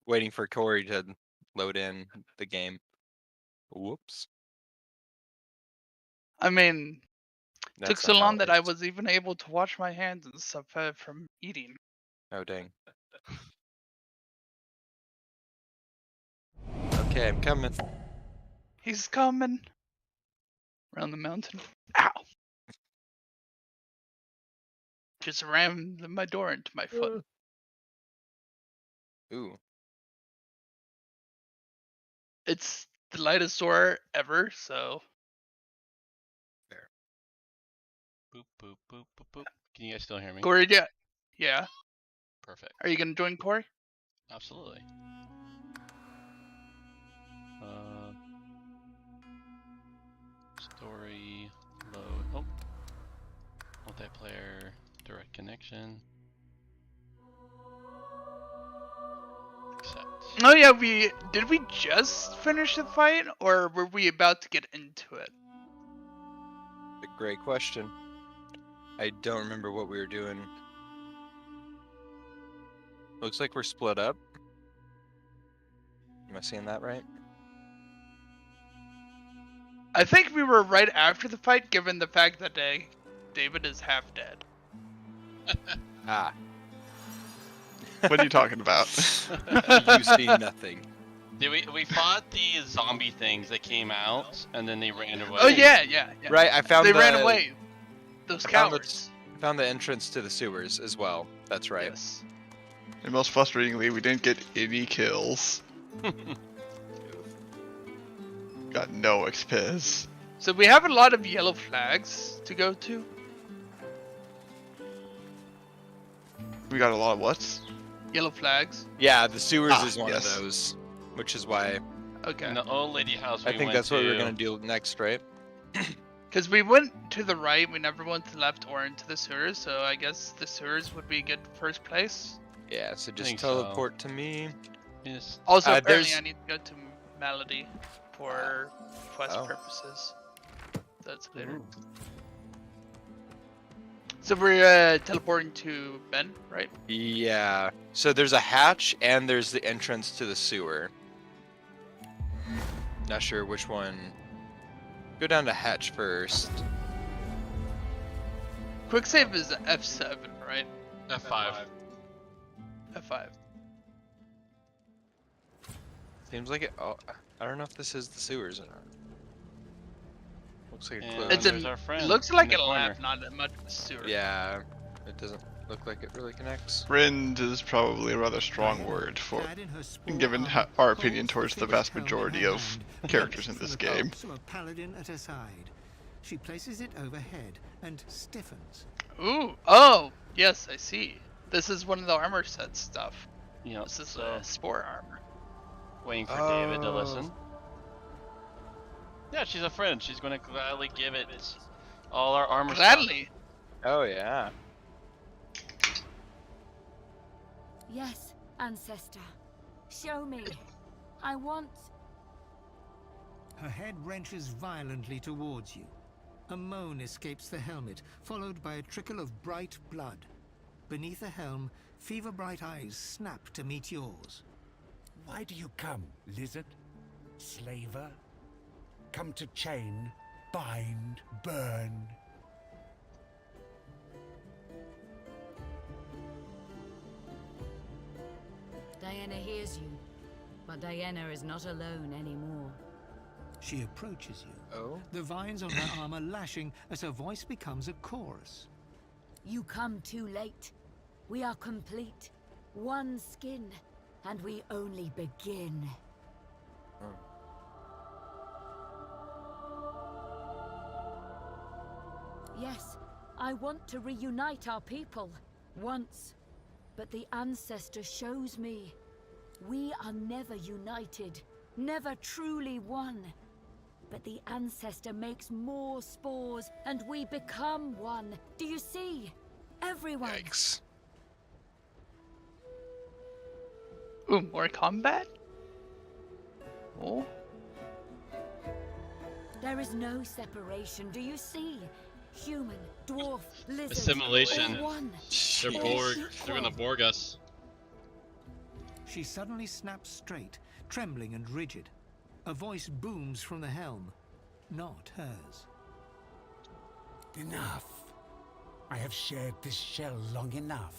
waiting for Corey to load in the game. Whoops. I mean, That's took so not how long it that I works. was even able to wash my hands and stuff from eating. Oh, dang. Okay, I'm coming. He's coming around the mountain. Ow! Just rammed my door into my foot. Ooh. It's the lightest door ever, so Boop, boop, boop, boop, boop. Can you guys still hear me? Corey, yeah. Perfect. Are you gonna join Corey? Absolutely. Story load. Oh. Multiplayer direct connection. Accept. Oh yeah, did we just finish the fight, or were we about to get into it? A great question. I don't remember what we were doing. Looks like we're split up. Am I seeing that right? I think we were right after the fight, given the fact that David is half dead. Ah. What are you talking about? You see nothing. We fought the zombie things that came out, and then they ran away. Oh yeah. Right, I found They ran away. Those cowards. Found the entrance to the sewers as well. That's right. Yes. And most frustratingly, we didn't get any kills. Got no XPs. So we have a lot of yellow flags to go to. We got a lot of what? Yellow flags. Yeah, the sewers is one yes. of those, which is why Okay. In the old lady house I we think went that's what to, we were gonna do next, right? Because we went to the right, we never went to the left or into the sewers, so I guess the sewers would be a good first place. Yeah, so just think so. teleport to me. Yes. Also, apparently there's- I need to go to Melody for quest Oh. purposes. That's later. So we're teleporting to Ben, right? Yeah. So there's a hatch and there's the entrance to the sewer. Not sure which one. Go down to hatch first. Quick save is F7, right? F5. F5. Seems like it. Oh, I don't know if this is the sewers or not. Looks like a And close. It's there's a, our friend it looks in like the a corner. left, not that much of a sewer. Yeah, it doesn't look like it really connects. Friend is probably a rather strong word for, given our opinion towards the vast majority of characters in this game. A paladin at her side. She places it overhead and stiffens. Ooh, oh, yes, I see. This is one of the armor set stuff. Yeah, This is so spore armor. waiting for David to listen. Yeah, she's a friend. She's going to gladly give it all our armor Gladly. Oh yeah. Yes, ancestor. Show me. I want... Her head wrenches violently towards you. A moan escapes the helmet, followed by a trickle of bright blood. Beneath the helm, fever-bright eyes snap to meet yours. Why do you come, lizard? Slaver? Come to chain, bind, burn. Diana hears you, but Diana is not alone anymore. She approaches you. Oh. The vines on her armor lashing as her voice becomes a chorus. You come too late. We are complete. One skin, and we only begin. Yes, I want to reunite our people. Once. But the ancestor shows me. We are never united. Never truly one. But the ancestor makes more spores, and we become one. Do you see? Everyone. Yikes. Ooh, more combat? Oh. There is no separation, do you see? Human, dwarf, lizard, Assimilation. all one. They're All Borg. equal. They're gonna Borg us. She suddenly snaps straight, trembling and rigid. A voice booms from the helm, not hers. Enough. I have shared this shell long enough.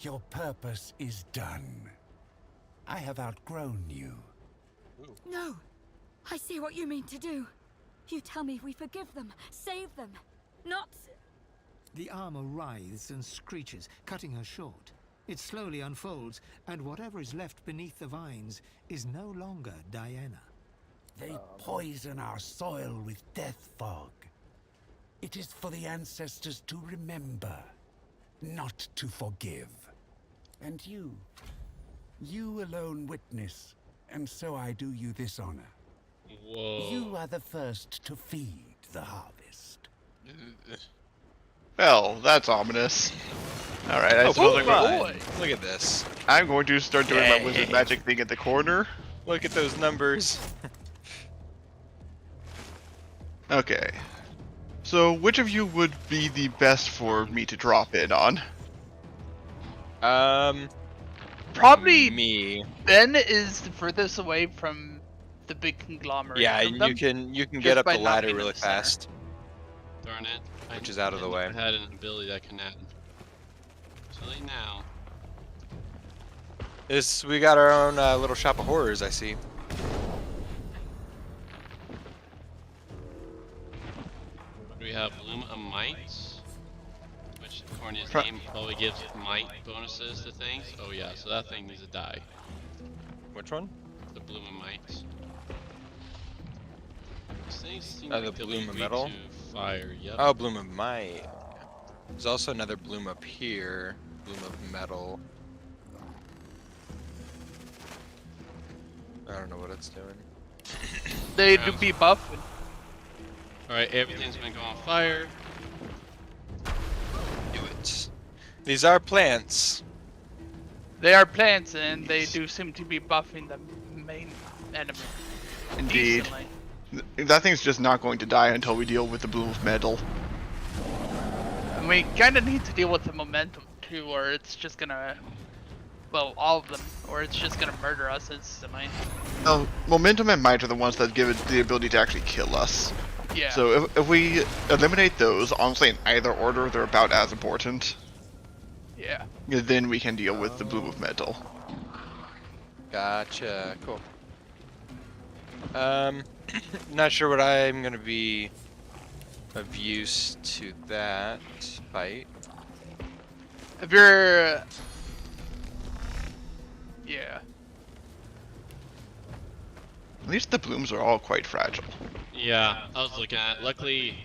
Your purpose is done. I have outgrown you. No! I see what you mean to do. You tell me we forgive them, save them, not... The armor writhes and screeches, cutting her short. It slowly unfolds, and whatever is left beneath the vines is no longer Diana. They poison our soil with death fog. It is for the ancestors to remember, not to forgive. And you alone witness, and so I do you this honor. Whoa. You are the first to feed the harvest. Well, that's ominous. Alright, I Oh, suppose boy. I'm, Look at this. I'm going to start doing my Yay. wizard magic thing at the corner. Look at those numbers. Okay. So, which of you would be the best for me to drop in on? Probably me. Ben is the furthest away from the big conglomerate. Yeah, of them. you can just get up by the not ladder being in really the center. fast. Darn it. Which is out of the way. I had an ability that can add. Too late now. We got our own little shop of horrors, I see. We have Bloom of Might, which according to his Pro- name probably gives might bonuses to things. Oh yeah, so that thing needs to die. Which one? The Bloom of Might. These things seem Oh, like the they'll Bloom be of weak Metal? to fire. Yep. Oh, Bloom of Might. There's also another Bloom up here. Bloom of Metal. I don't know what it's doing. They do be buff. Alright, everything's gonna go on fire. Do it. These are plants. They are plants, and they do seem to be buffing the main enemy. Indeed. Decently. That thing's just not going to die until we deal with the Bloom of Metal. And we kind of need to deal with the momentum too, or it's just gonna, well, all of them, or it's just gonna murder us instantly. Oh, Momentum and Might are the ones that give it the ability to actually kill us. Yeah. So if we eliminate those, honestly in either order, they're about as important. Yeah. Then we can deal with the Bloom of Metal. Gotcha. Cool. Not sure what I'm gonna be of use to that fight. If you're, yeah. At least the blooms are all quite fragile. Yeah, I was looking at it. Luckily,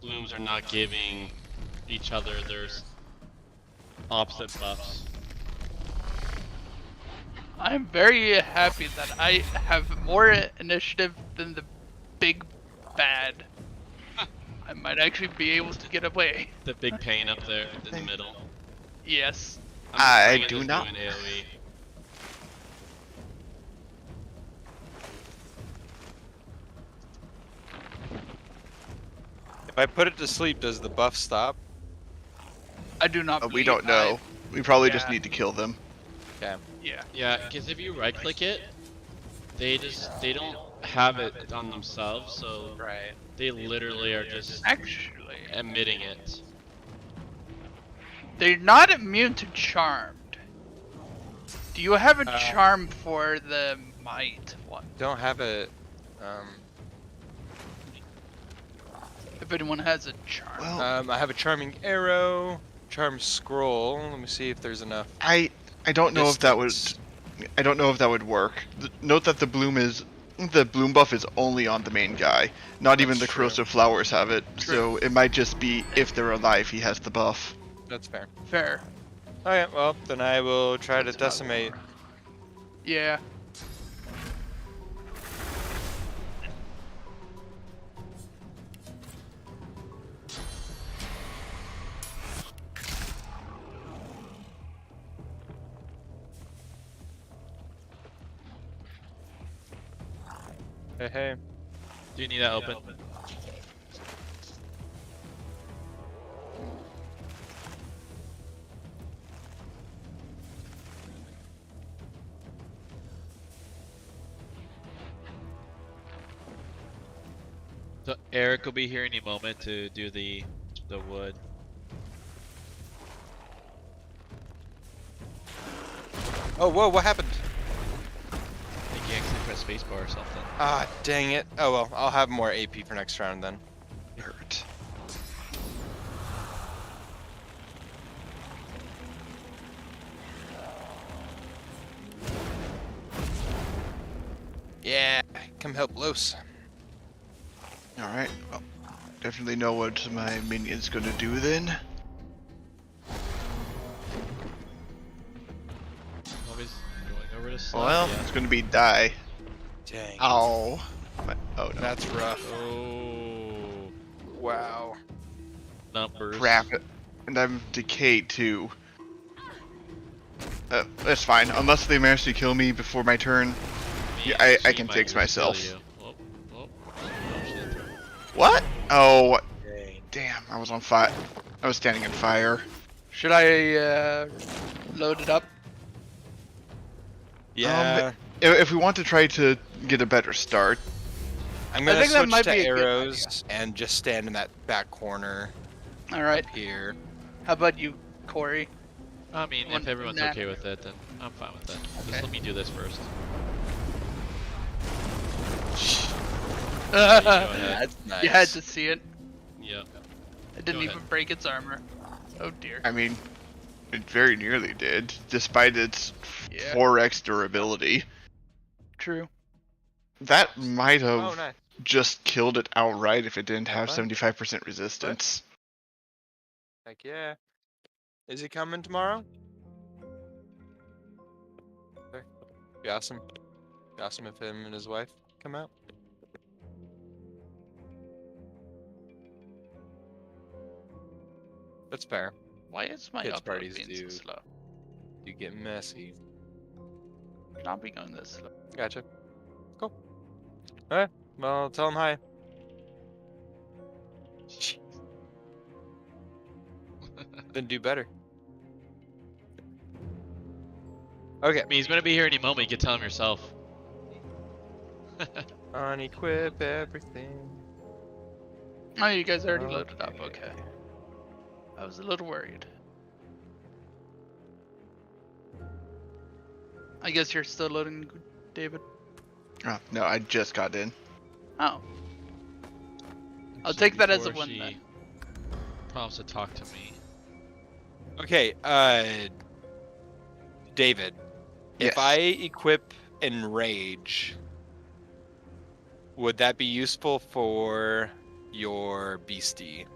blooms are not giving each other their opposite buffs. I'm very happy that I have more initiative than the big bad. I might actually be able to get away. The big pain up there in the middle. Yes. I bringing do this not- doing AoE. If I put it to sleep, does the buff stop? I do not. We believe don't know. We probably just yeah. need to kill them. Okay. Yeah. Yeah, because if you right click it, they don't have it on themselves, so Right. they literally are just Actually, emitting it. they're not immune to charmed. Do you have a Uh, charm for the might one? Don't have it. If anyone has a charm. Well, I have a charming arrow, charm scroll. Let me see if there's enough. I don't know if that would. distance. I don't know if that would work. Note that the bloom buff is only on the main guy. Not even That's the true. corrosive flowers have it. True. So it might just be if they're alive, he has the buff. That's fair. Fair. Alright, well, then I will try to That's about decimate. Yeah. Hey, hey. Do you need that open? So Eric will be here any moment to do the wood. Oh, whoa, what happened? I think you actually press spacebar or something. Ah, dang it. Oh well, I'll have more AP for next round then. Hurt. Yeah, come help Los. Alright, well, definitely know what my minion's gonna do then. Always going over to slot. Well, Yeah. it's gonna be die. Dang. Ow. Oh no. That's rough. Oh, Wow. numbers. Crap. And I'm decayed too. That's fine. Unless they manage to kill me before my turn. Me Yeah, and I she can might fix just kill myself. you. Oh, oh, oh shit. What? Oh, Dang. damn. I was on fire. I was standing in fire. Should I load it up? Yeah. If we want to try to get a better start, I'm gonna think that switch might to be a good arrows and just stand in that back corner All right. here. How about you, Corey? I mean, One if everyone's for okay with it, then I'm fine with that. Just Okay. let me do this first. You Go ahead. That's nice. had to see it. Yeah. It didn't Go even ahead. break its armor. Oh dear. I mean, it very nearly did, despite its Yeah. 4x durability. True. That might have Oh, nice. just killed it outright if it didn't have Fine. 75% resistance. Heck yeah. Is he coming tomorrow? Okay. You ask him. You ask him if him and his wife come out. That's fair. Why is my Kids upload parties being do. so slow? You get messy. Should not be going this slow. Gotcha. Cool. Alright. Well, tell him hi. Then do better. Okay. I mean, he's gonna be here any moment. You can tell him yourself. Unequip everything. Oh, you guys already loaded up. Okay. I was a little worried. I guess you're still loading, David. Oh, no, I just got in. Oh. I'll So take that as a before win she then. prompts to talk to me. Okay, David. Yes. If I equip Enrage, would that be useful for your beastie?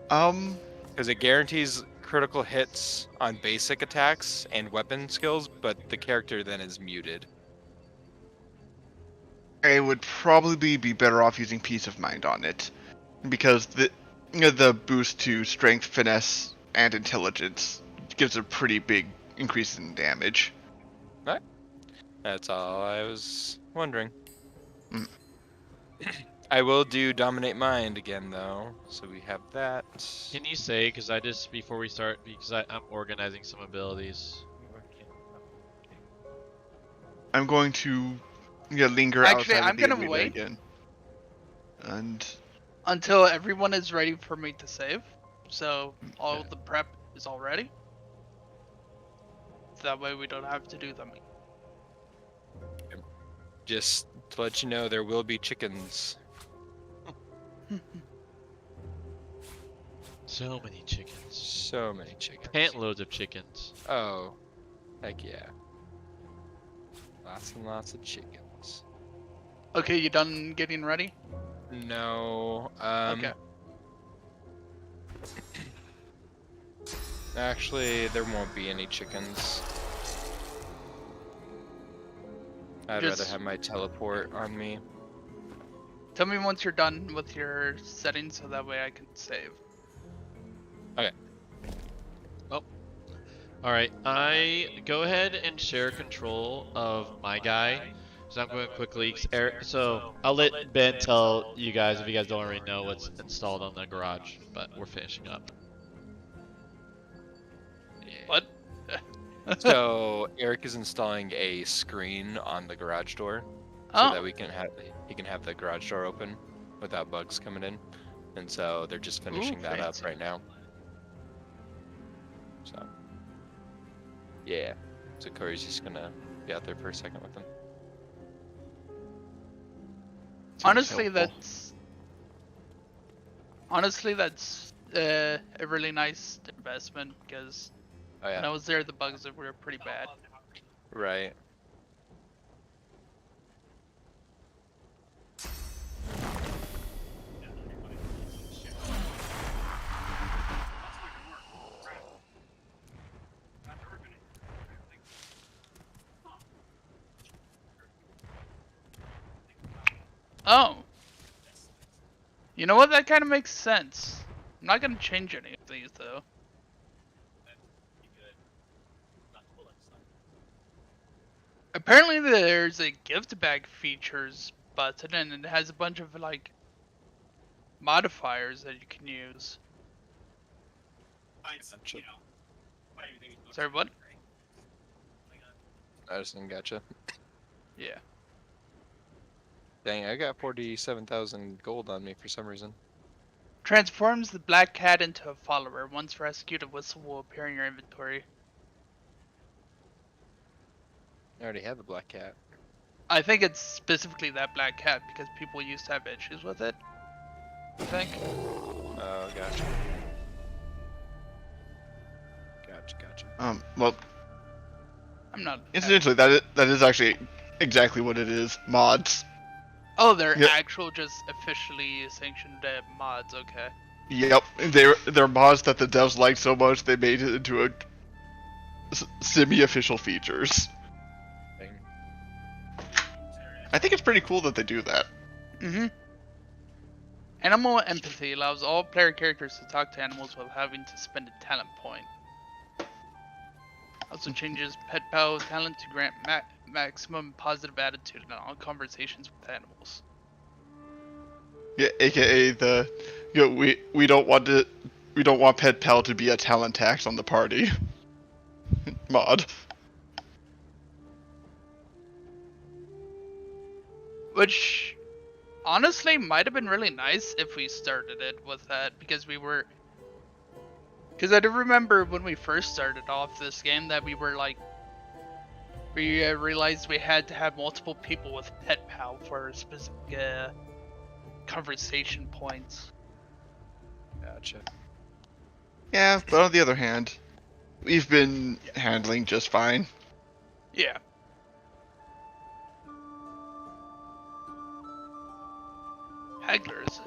Because it guarantees critical hits on basic attacks and weapon skills, but the character then is muted. I would probably be better off using Peace of Mind on it, because the boost to Strength, Finesse, and Intelligence gives a pretty big increase in damage. That's all I was wondering. Mm. I will do Dominate Mind again, though, so we have that. Can you say, because I just, before we start, because I'm organizing some abilities. I'm going to linger Actually, outside I'm of the gonna arena wait. again. And Until everyone is ready for me to save. So all the prep is all ready. That way we don't have to do them. Just to let you know, there will be chickens. So many chickens. So many chickens. Pant loads of chickens. Oh, heck yeah. Lots and lots of chickens. Okay, you done getting ready? No, Okay. Actually, there won't be any chickens. I'd rather Just- have my teleport on me. Tell me once you're done with your settings so that way I can save. Alright, I go ahead and share control of my guy. So I'm going quickly. So I'll let Ben tell you guys if you guys don't already know what's installed on the garage, but we're finishing up. What? So Eric is installing a screen on the garage door, so Oh, that he can have the garage door open. without bugs coming in, and so they're just finishing that up fancy. right now. So yeah, so Corey's just gonna be out there for a second with them. Sounds Honestly, helpful. that's a really nice investment because Oh when I yeah, was there, the bugs were pretty bad. right. Oh, you know what? That kind of makes sense. I'm not gonna change any of these though. Apparently, there's a gift bag features button, and it has a bunch of like modifiers that you can use. Sorry, what? I just didn't gotcha. Yeah. Dang, I got 47,000 gold on me for some reason. Transforms the black cat into a follower. Once rescued, a whistle will appear in your inventory. I already have a black cat. I think it's specifically that black cat because people used to have issues with it. I think. Oh, gotcha. Gotcha. Well, I'm not. incidentally, that is actually exactly what it is. Mods. Oh, they're Yep. actual, just officially sanctioned mods. Okay. Yep, they're mods that the devs liked so much they made it into a semi-official features. Dang. I think it's pretty cool that they do that. Mm-hmm. Animal empathy allows all player characters to talk to animals without having to spend a talent point. Also changes Pet Pal talent to grant maximum positive attitude in all conversations with animals. Yeah, aka we don't want Pet Pal to be a talent tax on the party. Mod. Which honestly might have been really nice if we started it with that because I do remember when we first started off this game that we realized we had to have multiple people with Pet Pal for specific conversation points. Gotcha. Yeah, but on the other hand, we've been handling just fine. Yeah. Hagglers,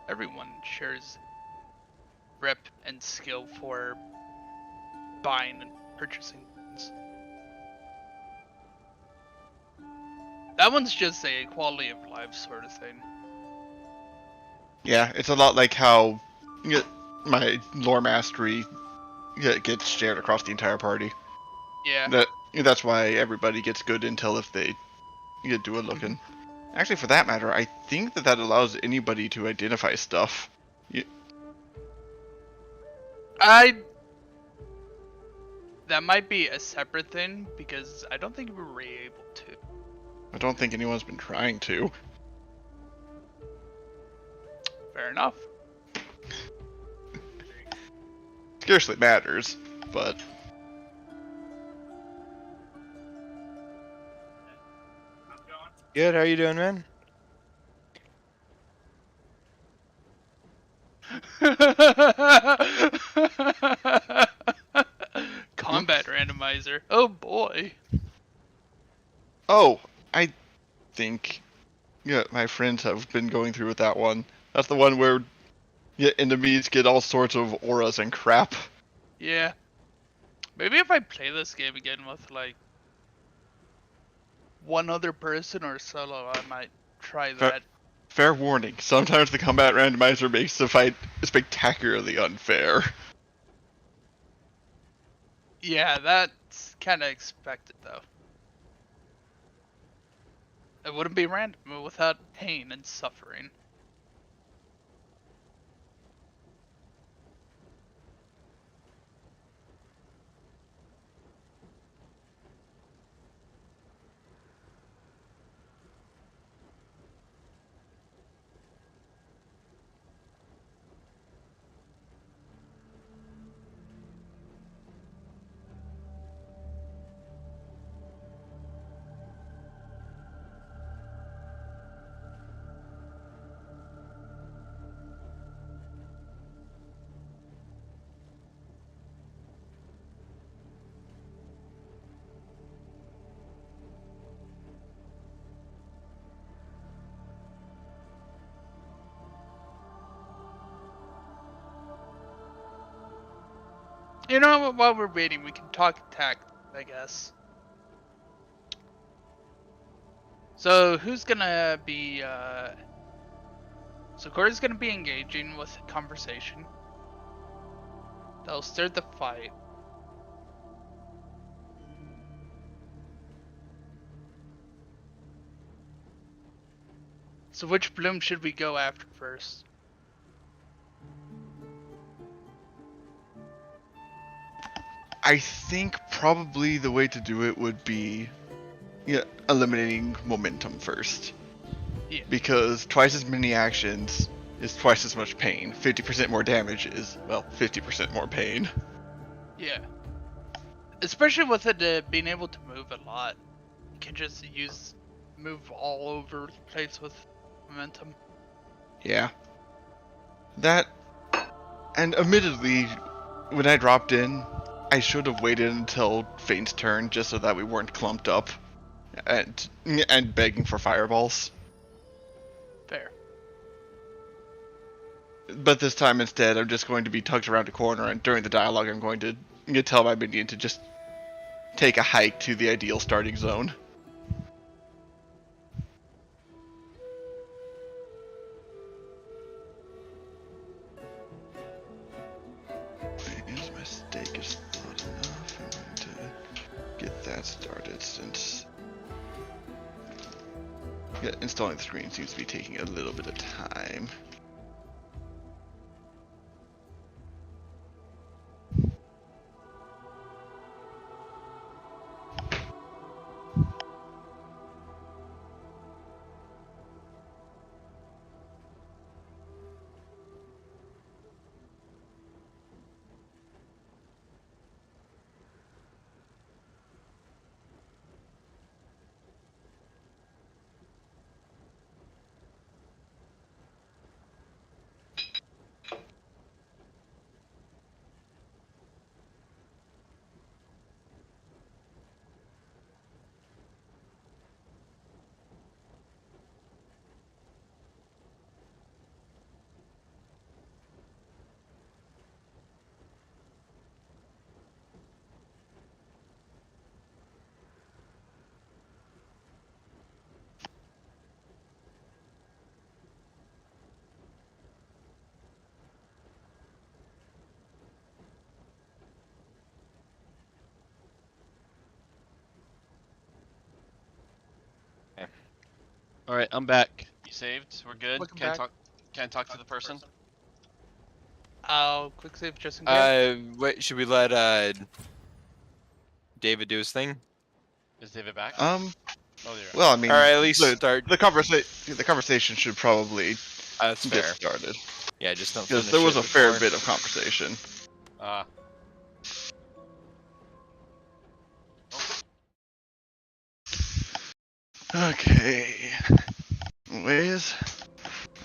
everyone shares rep and skill for buying and purchasing things. That one's just a quality of life sort of thing. Yeah, it's a lot like how my lore mastery gets shared across the entire party. Yeah. That's why everybody gets good intel if they do a looking. Actually, for that matter, I think that allows anybody to identify stuff. That might be a separate thing because I don't think we were able to. I don't think anyone's been trying to. Fair enough. Scarcely matters, but Good, how you doing, man? Combat randomizer. Oh boy. oh, I think my friends have been going through with that one. That's the one where enemies get all sorts of auras and crap. Yeah. Maybe if I play this game again with like one other person or solo, I might try that. Fair warning, sometimes the combat randomizer makes the fight spectacularly unfair. Yeah, that's kind of expected though. It wouldn't be random without pain and suffering. You know what? While we're waiting, we can talk tactics, I guess. So who's gonna be? So Corey's gonna be engaging with conversation. That'll start the fight. So which bloom should we go after first? I think probably the way to do it would be eliminating momentum first. Yeah. Because twice as many actions is twice as much pain. 50% more damage is, well, 50% more pain. Yeah. Especially with it being able to move a lot. You can just move all over the place with momentum. Yeah. That, and admittedly, when I dropped in, I should have waited until Fane's turn just so that we weren't clumped up and begging for fireballs. Fair. But this time instead, I'm just going to be tucked around a corner, and during the dialogue, I'm going to tell my minion to just take a hike to the ideal starting zone. Is my stake is not enough? I'm going to get that started since installing the screen seems to be taking a little bit of time. All right, I'm back. You saved? We're good. Welcome Can't back. talk. Can't talk to the person. I'll quick save just in case. Wait, should we let David do his thing? Is David back? Oh, there. well, I mean, Or at least the, start. the conversation should probably That's get fair. started. Yeah, just don't. Because finish there was it a fair before. bit of conversation. Okay. Anyways,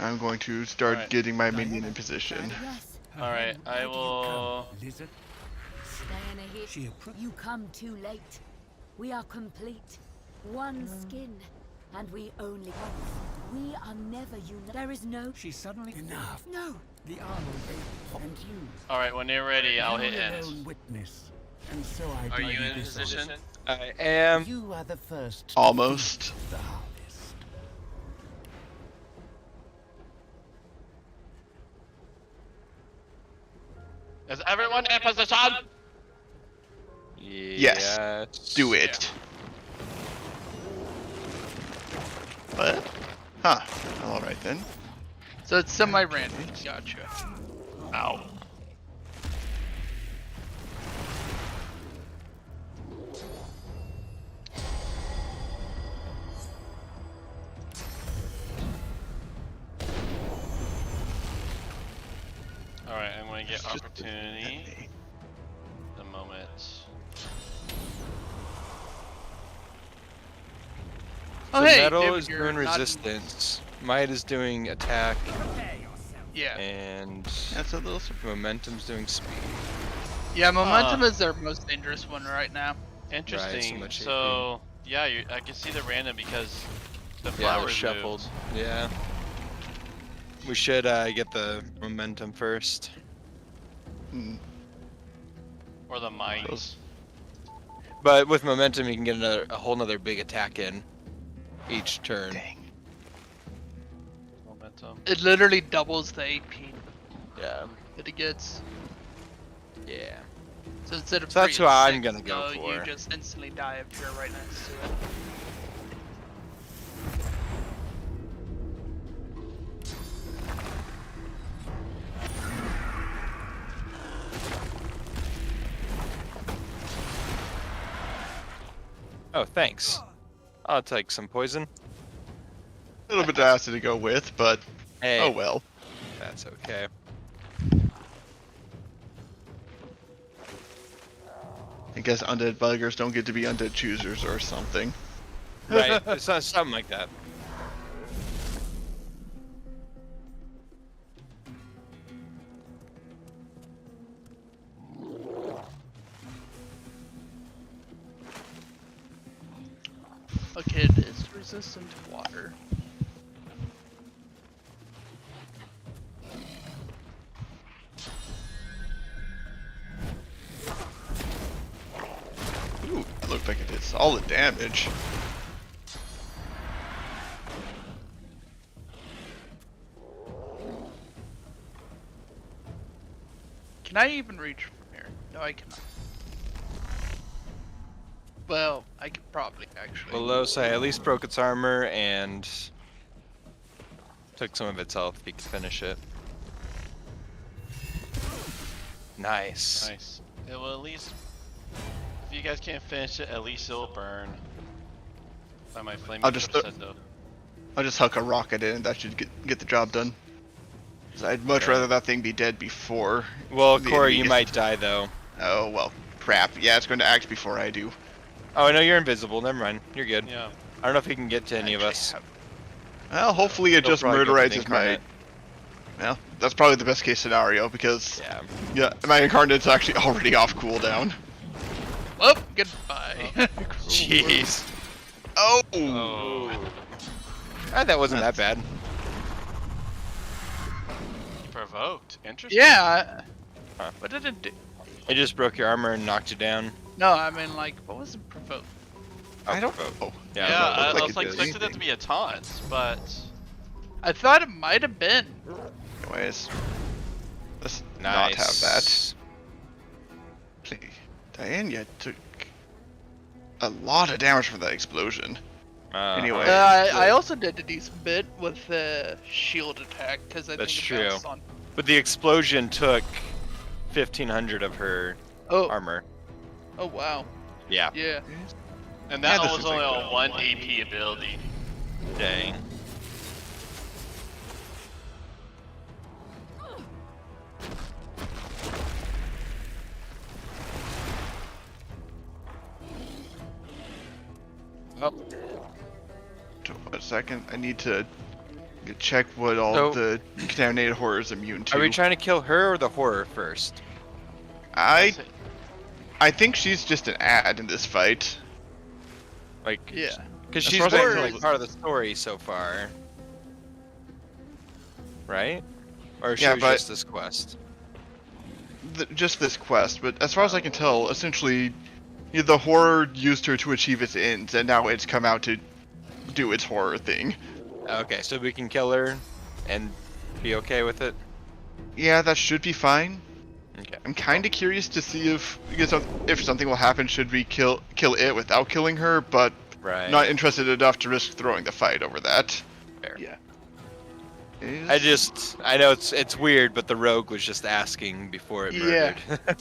I'm going to start Alright. getting my minion in position. Yes, All right, I will. Lizard, Diana here. She approached. You come too late. We are complete. One skin, and we only one. We are never united. There is no. She suddenly. enough. No. The armor gave And you, All right, when you're ready, I'll hit you're your end. own witness. And so I Are bring you in this position? I am. You are the first. to Almost. feed the harvest. Is everyone in position? Yes. Do it. What? Huh. Alright then. So it's semi-random. Gotcha. Ow. All right, I'm going to get It's just opportunity. The moment. Oh, So hey, metal David, is you're doing not- resistance. Might is doing attack, Yeah. and That's a little surprising. momentum's doing speed. Yeah, momentum is our most dangerous one right now. Interesting. much So yeah, I can see the random because the Yeah, flowers we're shuffled. moved. Yeah. We should get the momentum first. Hmm. Or the mines. But with momentum, you can get a whole nother big attack in each turn. Dang. Momentum. It literally doubles the AP Yeah. that it gets. Yeah. So instead of So that's 3, who it's I'm 6, gonna go so for. you just instantly die if you're right next to it. Oh, thanks. I'll take some poison. A little bit of acid to go with, but Hey, oh well. that's okay. I guess undead buggers don't get to be undead choosers or something. Right, it's not something like that. Okay, it is resistant to water. Ooh, that looked like it did solid damage. Can I even reach from here? No, I cannot. Well, I could probably actually. Below, so I at least broke its armor and took some of its health. If you can finish it. Nice. Nice. It will at least. If you guys can't finish it, at least it'll burn. By my flaming I'll just crescendo. I'll just huck a rocket in, and that should get the job done. 'Cause I'd much rather that thing be dead before. Well, the Corey, enemy you gets might to- die though. Oh well, crap. Yeah, it's going to act before I do. Oh, no, you're invisible. Never mind. You're good. Yeah. I don't know if he can get to any of us. Well, hopefully it He'll just probably go for the murderizes my. incarnate. Well, that's probably the best case scenario because Yeah. yeah, my incarnate's actually already off cooldown. Oh, goodbye. Jeez. Oh. Oh. That wasn't that bad. Provoked. Interesting. Yeah. Huh. What did it do? It just broke your armor and knocked you down. No, I mean like, what was it provoked? I don't provoke. know. Yeah, Yeah, it I looked was like it did expecting it to be a taunt, but I thought it might have been. Anyways, let's Nice. not have that. Please. Diana took a lot of damage from that explosion. Anyway. I also did a decent bit with the shield attack because I That's think it true. bounced on. But the explosion took 1,500 of her Oh, armor. oh wow. Yeah. Yeah. and that this was is only like on 1 AP ability. Dang. Oh, A second, I need to check what all So- the contaminated horror is immune to. are we trying to kill her or the horror first? I think she's just an ad in this fight. Like, Yeah. because As she's far as I been can like tell- part of the story so far, right? Or she Yeah, was but- just this quest. Just this quest, but as far as I can tell, essentially, the horror used her to achieve its ends, and now it's come out to do its horror thing. Okay, so we can kill her and be okay with it. Yeah, that should be fine. Okay. I'm kind of curious to see if something will happen should we kill it without killing her, but Right. not interested enough to risk throwing the fight over that. Fair. Yeah. I know it's weird, but the rogue was just asking before it Yeah. murdered.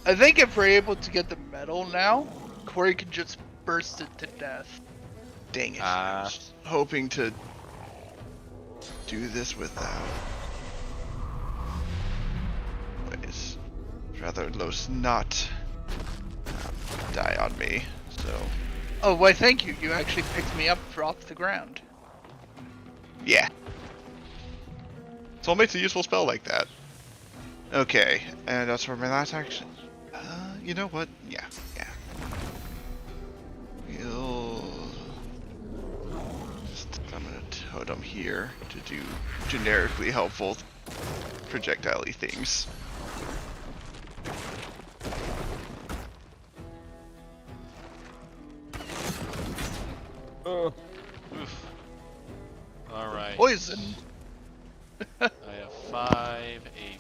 I think if we're able to get the medal now, Corey could just burst it to death. Dang it. I was hoping to do this without. Anyways, rather Los not die on me, so. Oh, why thank you. You actually picked me up off the ground. Yeah. Soulmate's a useful spell like that. Okay, and that's for my last action. You know what? Yeah. We'll just summon a totem here to do generically helpful projectile-y things. Oh. Oof. Alright. Poison. I have 5 AP.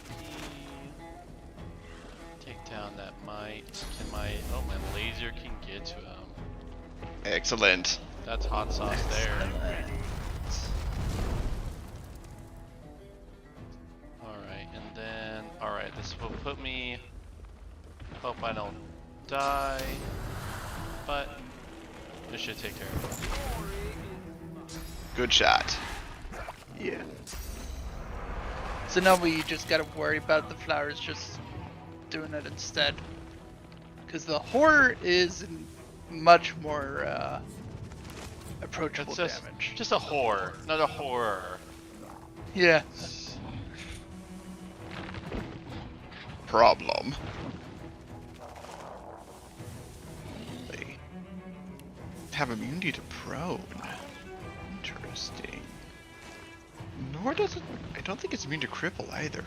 Take down that might. Can my laser can get to him. Excellent. That's hot sauce there. Alright, and then this will put me. Hope I don't die. But this should take care of it. Good shot. Yeah. So now we just gotta worry about the flowers just doing it instead. Because the horror is much more approachable It's damage. just a horror, not a horror. Yeah. Problem. They have immunity to prone. Interesting. Nor does it. I don't think it's immune to cripple either.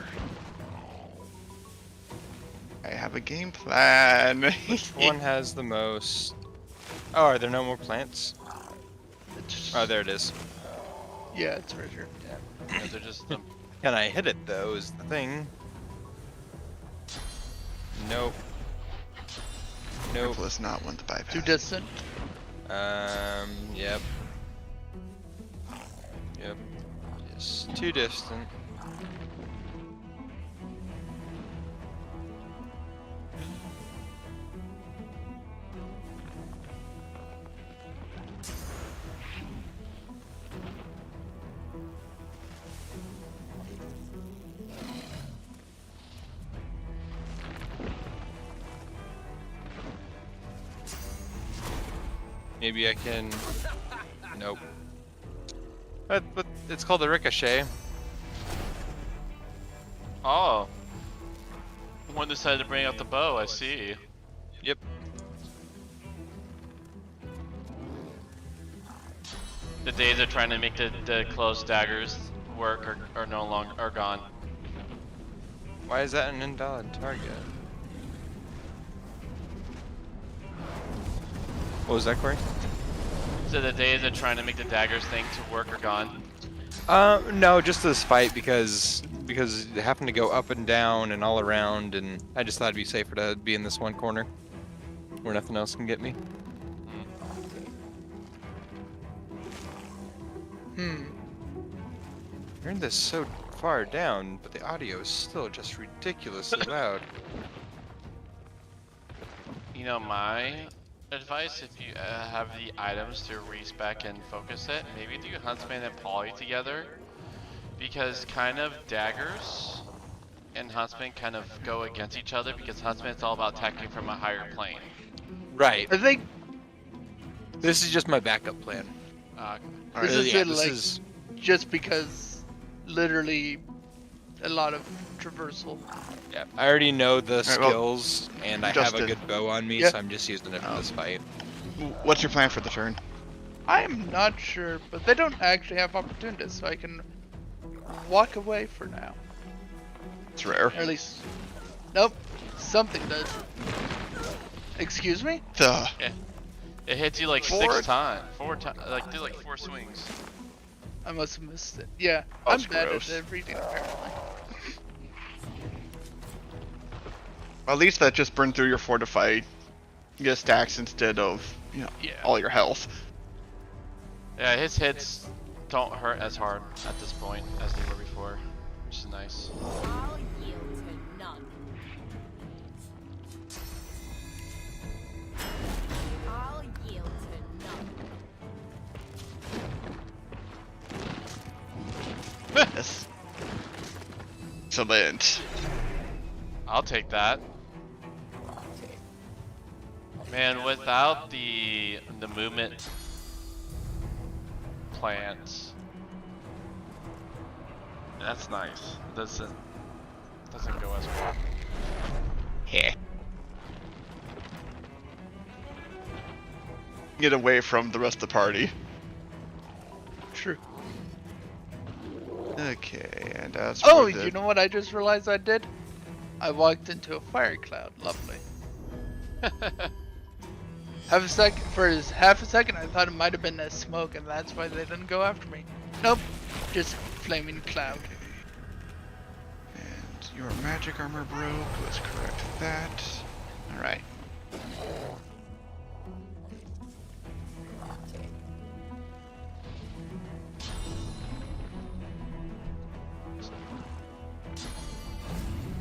I have a game plan. Which one has the most? Oh, are there no more plants? Oh, there it is. Yeah, it's right here. Yeah. Those are just Can I hit it though? Is the thing. Nope. Nope. Cripple is not one to bypass. Too distant. Yep. Yep. It's too distant. Maybe I can. Nope. But it's called a ricochet. Oh. One decided to bring out the bow, I see. Yep. The days of trying to make the closed daggers work are no longer are gone. Why is that an invalid target? What was that, Corey? So the days of trying to make the daggers thing to work are gone. No, just this fight because it happened to go up and down and all around, and I just thought it'd be safer to be in this one corner where nothing else can get me. Hearing this so far down, but the audio is still just ridiculously loud. You know, my advice, if you have the items to respec and focus it, maybe do Huntsman and Poly together, because kind of daggers and Huntsman kind of go against each other, because Huntsman's all about attacking from a higher plane. Right. I think This is just my backup plan. this is Yeah, it, this like, is just because literally a lot of traversal. yeah. I already know the Alright, well, skills, and I have a Justin. good bow on me, Yeah. so I'm just using it for this fight. What's your plan for the turn? I'm not sure, but they don't actually have opportunities, so I can walk away for now. It's rare. Or at least, nope, something does. Excuse me? Duh. It hits you like Four six times, like do like 4 swings. I must have missed it. Yeah, That's I'm bad gross. at everything apparently. At least that just burned through your fortified stacks instead of, Yeah. all your health. Yeah, his hits don't hurt as hard at this point as they were before, which is nice. I'll yield to none. I'll yield to none. Yes. Excellent. I'll take that. Man, without the movement plants, that's nice. Doesn't go as well. Yeah. Get away from the rest of the party. True. Okay, and as Oh, for the... you know what I just realized I did? I walked into a fire cloud. Lovely. half a second, I thought it might have been a smoke, and that's why they didn't go after me. Nope, just flaming cloud. And your magic armor broke. Let's correct that. All right.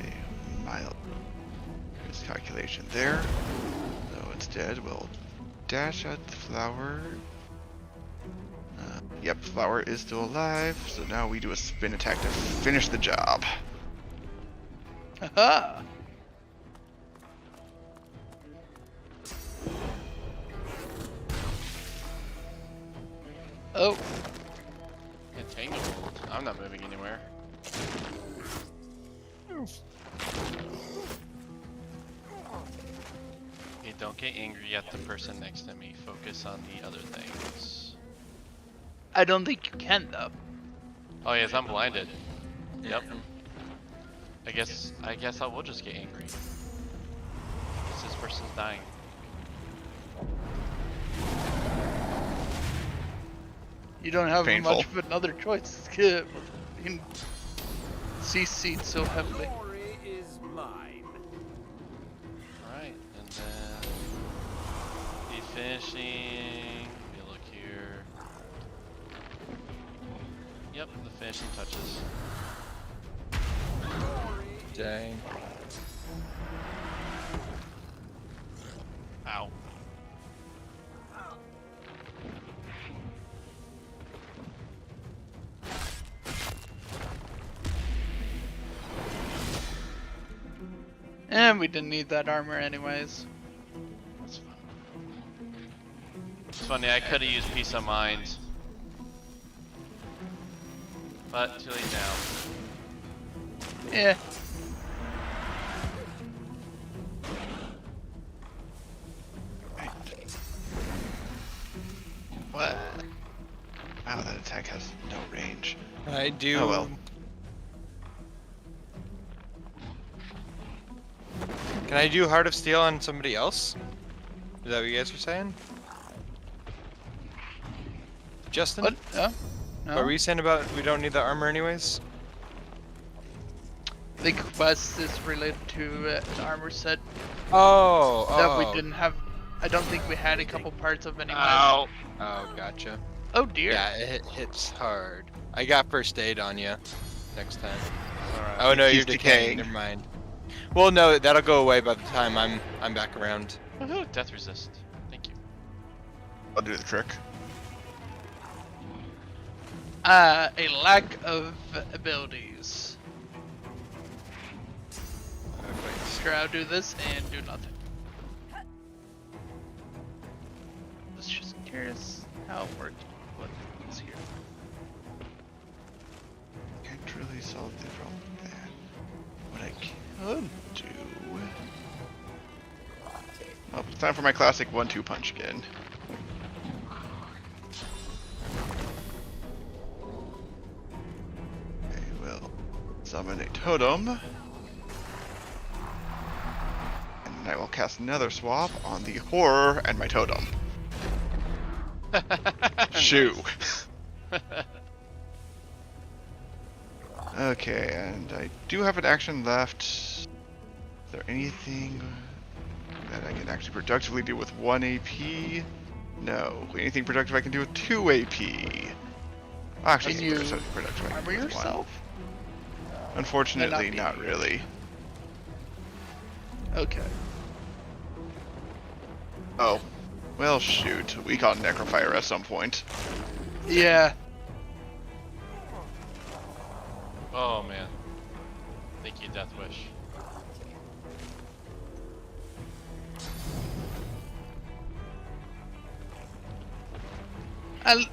A mild miscalculation there. So it's dead. We'll dash at the flower. Yep, flower is still alive. So now we do a spin attack to finish the job. Haha! Oh, Entangled. I'm not moving anywhere. Okay, don't get angry at the person next to me. Focus on the other things. I don't think you can though. Oh yes, I'm blinded. Yep. I guess I will just get angry. This person's dying. You don't have Painful. much of another choice. Being CC'd so heavily. Alright, and then the finishing. Let me look here. Yep, the finishing touches. Dang. Ow. And we didn't need that armor anyways. That's fun. It's funny, I could have used peace of mind. But too late now. Yeah. What? Wow, that attack has no range. I do. Oh well. Can I do Heart of Steel on somebody else? Is that what you guys were saying? Justin? What? No? No? What were you saying about we don't need the armor anyways? The quest is related to an armor set Oh, that we didn't have. I don't think we had a couple parts of anyway. Ow! Oh, gotcha. Oh dear. Yeah, it hits hard. I got first aid on you next time. Alright. Oh no, He's you're decaying. Never mind. Well, no, that'll go away by the time I'm back around. Woohoo! Death resist. Thank you. I'll do the trick. A lack of abilities. Sure, I'll do this and do nothing. Just curious how it works. What is here? Can't really solve the problem with that. What I could do. Oh, it's time for my classic 1-2 punch again. I will summon a totem. And I will cast another swap on the horror and my totem. Shoo. Okay, and I do have an action left. Is there anything that I can actually productively do with 1 AP? No. Anything productive I can do with 2 AP? Actually, Can there's you something productive I can armor do with 1. yourself? Unfortunately, May not not be. really. Okay. Oh. Well, shoot. We caught Necrofire at some point. Yeah. Oh man. Thank you, Death Wish.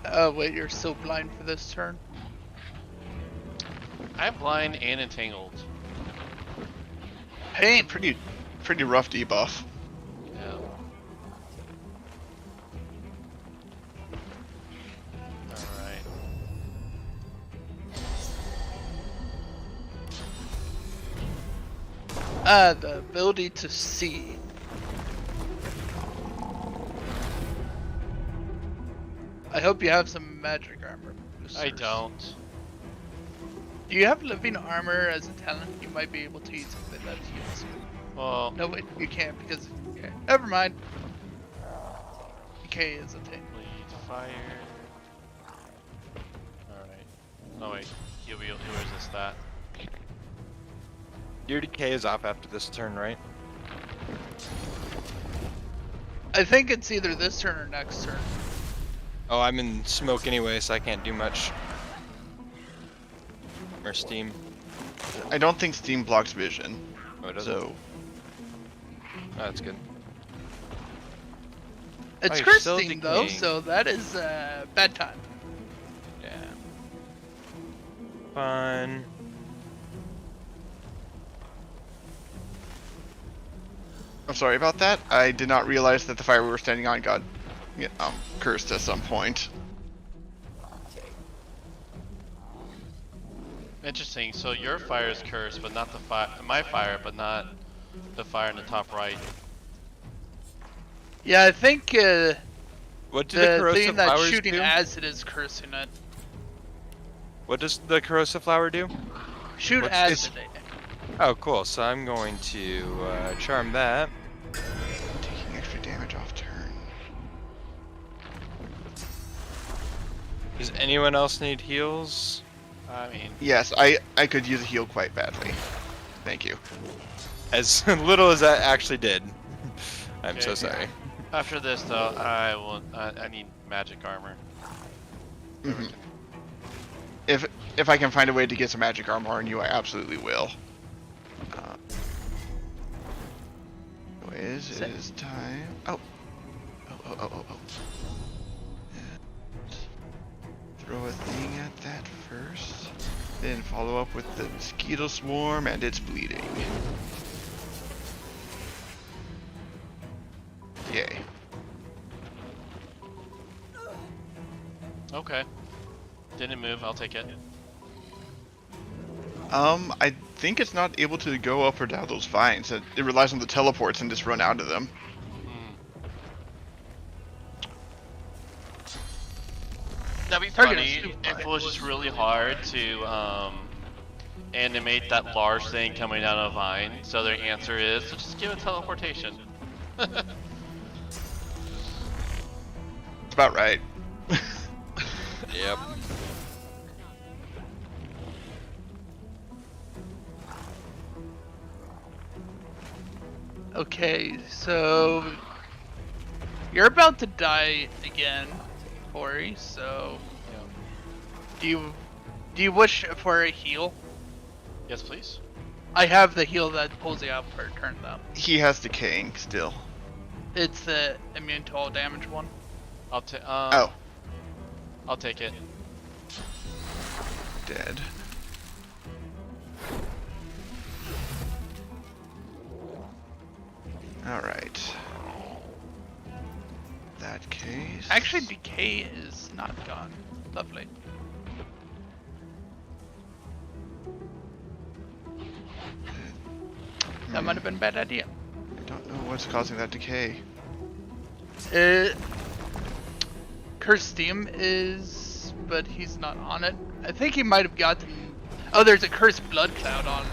Oh wait, you're still blind for this turn. I'm blind and entangled. Pain. Pretty rough debuff. Yeah. Alright. The ability to see. hope you have some magic armor boosters. I don't. Do you have living armor as a talent? You might be able to use something that heals you. Well, No, wait, you can't because. Okay, never mind. Decay is a thing. bleed fire. Alright. Oh wait, he'll resist that. Your decay is off after this turn, right? I think it's either this turn or next turn. Oh, I'm in smoke anyway, so I can't do much. Or steam. I don't think Steam blocks vision. Oh, it doesn't. So Oh, that's good. It's you're still cursing though, decaying. so that is bad time. Yeah. Fun. I'm sorry about that. I did not realize that the fire we were standing on got cursed at some point. Interesting. So your fire is cursed, but not the fire. My fire, but not the fire in the top right. Yeah, I think What do the the corrosive thing that's flowers shooting do? acid is cursing it. What does the corrosive flower do? Shoot What's- acid. Oh, cool. So I'm going to charm that. Taking extra damage off turn. Does anyone else need heals? I mean, Yes, I could use a heal quite badly. Thank you. As little as that actually did. I'm so Okay. sorry. after this though, I will. I need magic armor. Mhm. If I can find a way to get some magic armor on you, I absolutely will. Anyways, it is time. Oh. And throw a thing at that first. Then follow up with the mosquito swarm and it's bleeding. Yay. Okay. Didn't move. I'll take it. I think it's not able to go up or down those vines. It relies on the teleports and just run out of them. That'd be Target funny is super if high. it was just really hard to animate that large thing coming down a vine. So their answer is to just give it teleportation. It's about right. Yep. Okay, so you're about to die again, Corey. So do you wish for a heal? Yes, please. I have the heal that pulls you out per turn though. He has decaying still. It's the immune to all damage one. I'll take. Oh, I'll take it. dead. Alright. That case. Actually, decay is not gone. Lovely. That might have been a bad idea. I don't know what's causing that decay. Curse Steam is, but he's not on it. I think he might have gotten. Oh, there's a cursed blood cloud on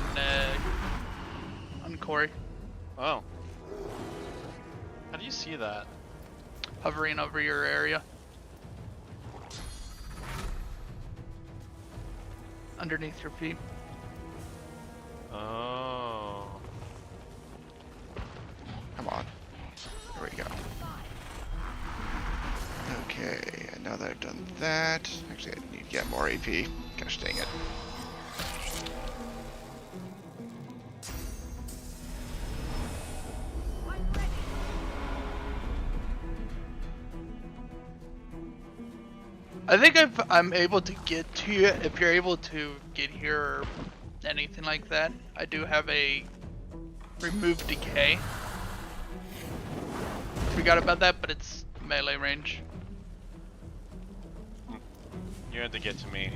Corey, Oh. How do you see that? hovering over your area. Underneath your feet. Oh. Come on. There we go. Okay, and now that I've done that, actually I need to get more AP. Gosh dang it. I think if I'm able to get to you, if you're able to get here or anything like that, I do have a remove decay. Forgot about that, but it's melee range. You had to get to me.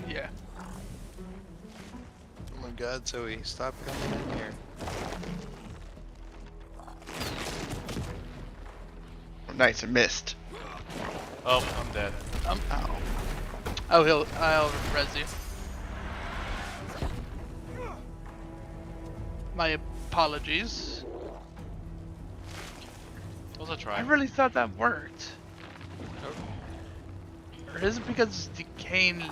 Yeah. Oh my god, Zoe, stop coming in here. Oh, nice, I missed. Oh, I'm dead. Ow. Oh, I'll res you. My apologies. It was a try. I really thought that worked. Or is it because Decaying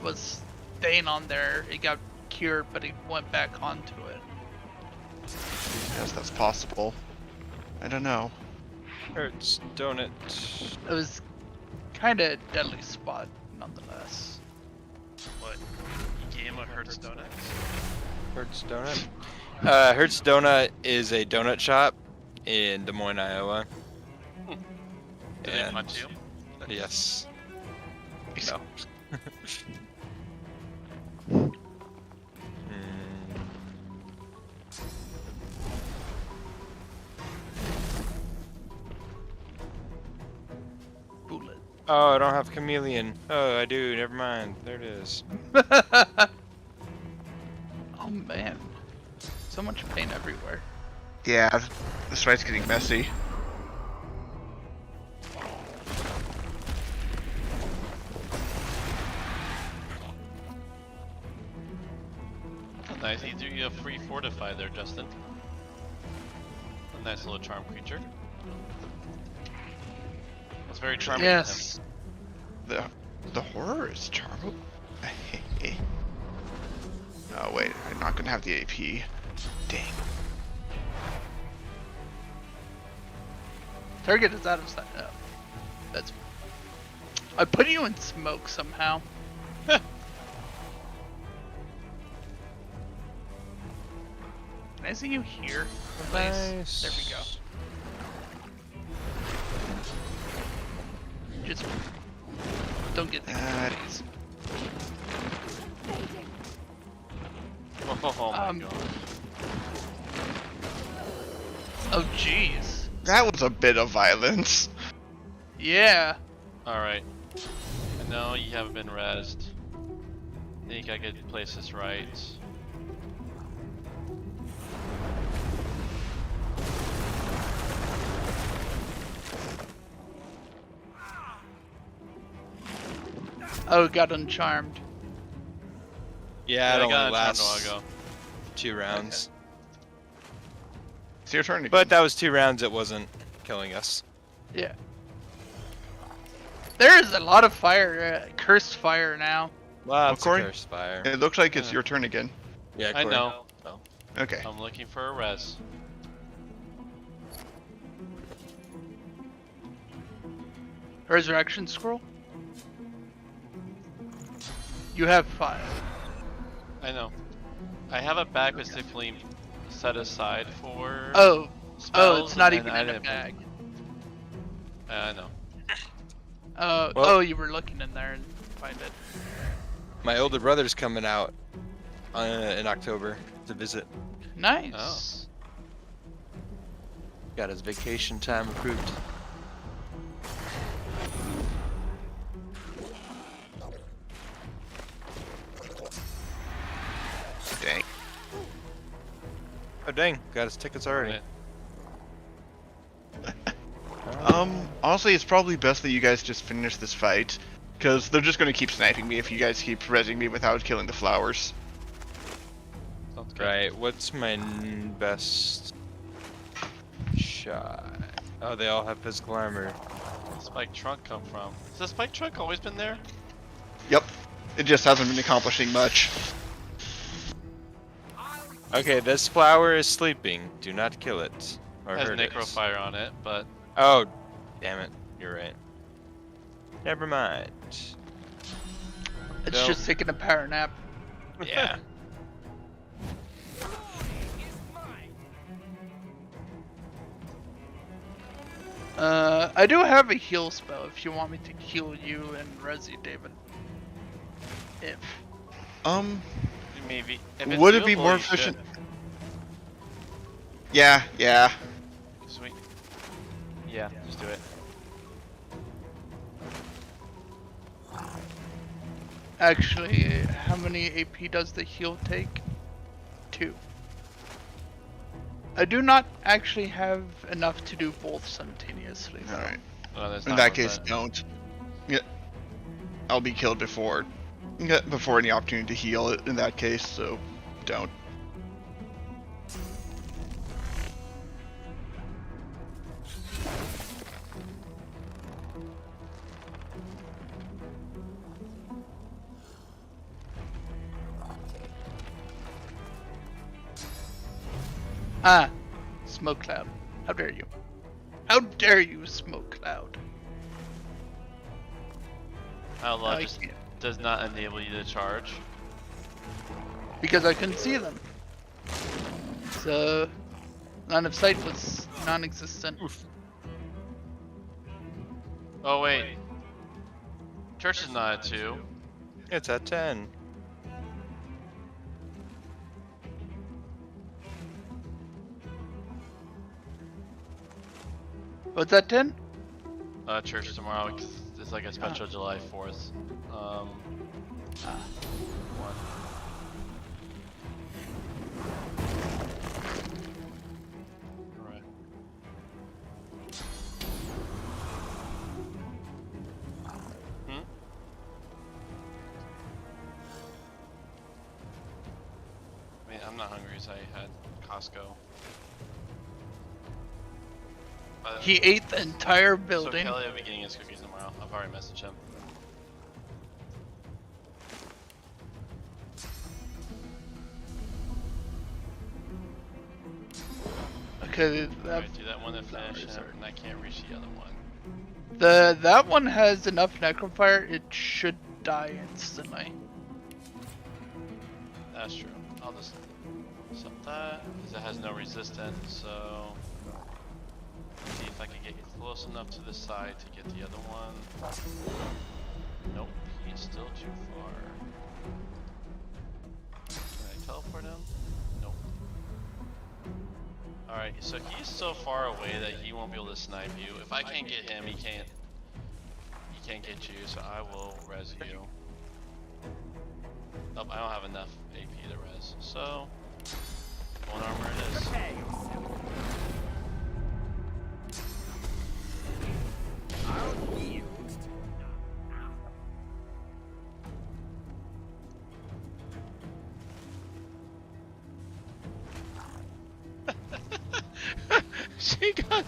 was staying on there, it got cured, but he went back onto it? Yes, that's possible. I don't know. Hurts, don't it? It was kind of a deadly spot, nonetheless. What? You gave him a Hertz Donuts? Hurts Donut? Hurts Donut is a donut shop in Des Moines, Iowa. Did they punch you? Yes. No. Bullet. Oh, I don't have Chameleon. Oh, I do. Never mind. There it is. Oh man. So much pain everywhere. Yeah, this fight's getting messy. Nice, he threw you a free fortify there, Justin. A nice little charm creature. That's very charming. of Yes. The horror is charming. Oh wait, I'm not gonna have the AP. Dang. Target is out of sight. Oh, that's. I put you in smoke somehow. Can I see you here? Please? Nice. There we go. Just don't get the please. Oh my god. Oh jeez. That was a bit of violence. Yeah. Alright. I know you haven't been rezzed. I think I could place this right. Oh, got uncharmed. Yeah, it I only got a charm a while lasts ago. 2 rounds. It's your turn again. But that was 2 rounds. It wasn't killing us. Yeah. There is a lot of fire, cursed fire now. Lots Corey? of cursed fire. It looks like it's your turn again. Yeah, I Corey. know. Okay. I'm looking for a res. Resurrection scroll. You have 5. I know. I have a bag specifically set aside for Oh, spells, it's not and even I in a didn't- bag. I know. Oh, Well- you were looking in there and find it. My older brother's coming out in October to visit. Nice. Got his vacation time approved. Dang. Oh dang, got his tickets already. Honestly, it's probably best that you guys just finish this fight, because they're just gonna keep sniping me if you guys keep rezzing me without killing the flowers. Sounds good. Right, what's my best shot? Oh, they all have physical armor. Where'd the spike trunk come from? Has the spike trunk always been there? Yep. It just hasn't been accomplishing much. Okay, this flower is sleeping. Do not kill it. Or Has hurt it. necrofire on it, but Oh, damn it. You're right. Never mind. It's No. just taking a power nap. Yeah. I do have a heal spell if you want me to heal you and Resi, David. If. maybe. If it's Would it be doable, more you should. efficient? Yeah. Sweet. Yeah, just do it. Actually, how many AP does the heal take? 2. I do not actually have enough to do both simultaneously. Though. Alright. Oh, that's In not that worth case, it. don't. I'll be killed before any opportunity to heal in that case, so don't. Ah, smoke cloud. How dare you? How dare you, smoke cloud? Outlaw I just can't. does not enable you to charge. Because I couldn't see them. So, line of sight was non-existent. Oh wait, church is not at 2. It's at 10. What's that, 10? Church tomorrow because it's like a special July 4th. One. Alright. Hmm? I mean, I'm not hungry as I had Costco. He ate the entire So building. Kelly will be getting his cookies tomorrow. I've already messaged him. Okay, Alright, do that one to finish him, and I can't reach the other one. that one has enough necrofire. It should die instantly. That's true. I'll just stop that, because it has no resistance, so... See if I can get close enough to the side to get the other one. Nope, he's still too far. Can I teleport him? Nope. Alright, so he's so far away that he won't be able to snipe you. If I can't get him, he can't get you, so I will res you. Oh, I don't have enough AP to res, so bone armor it is. She got.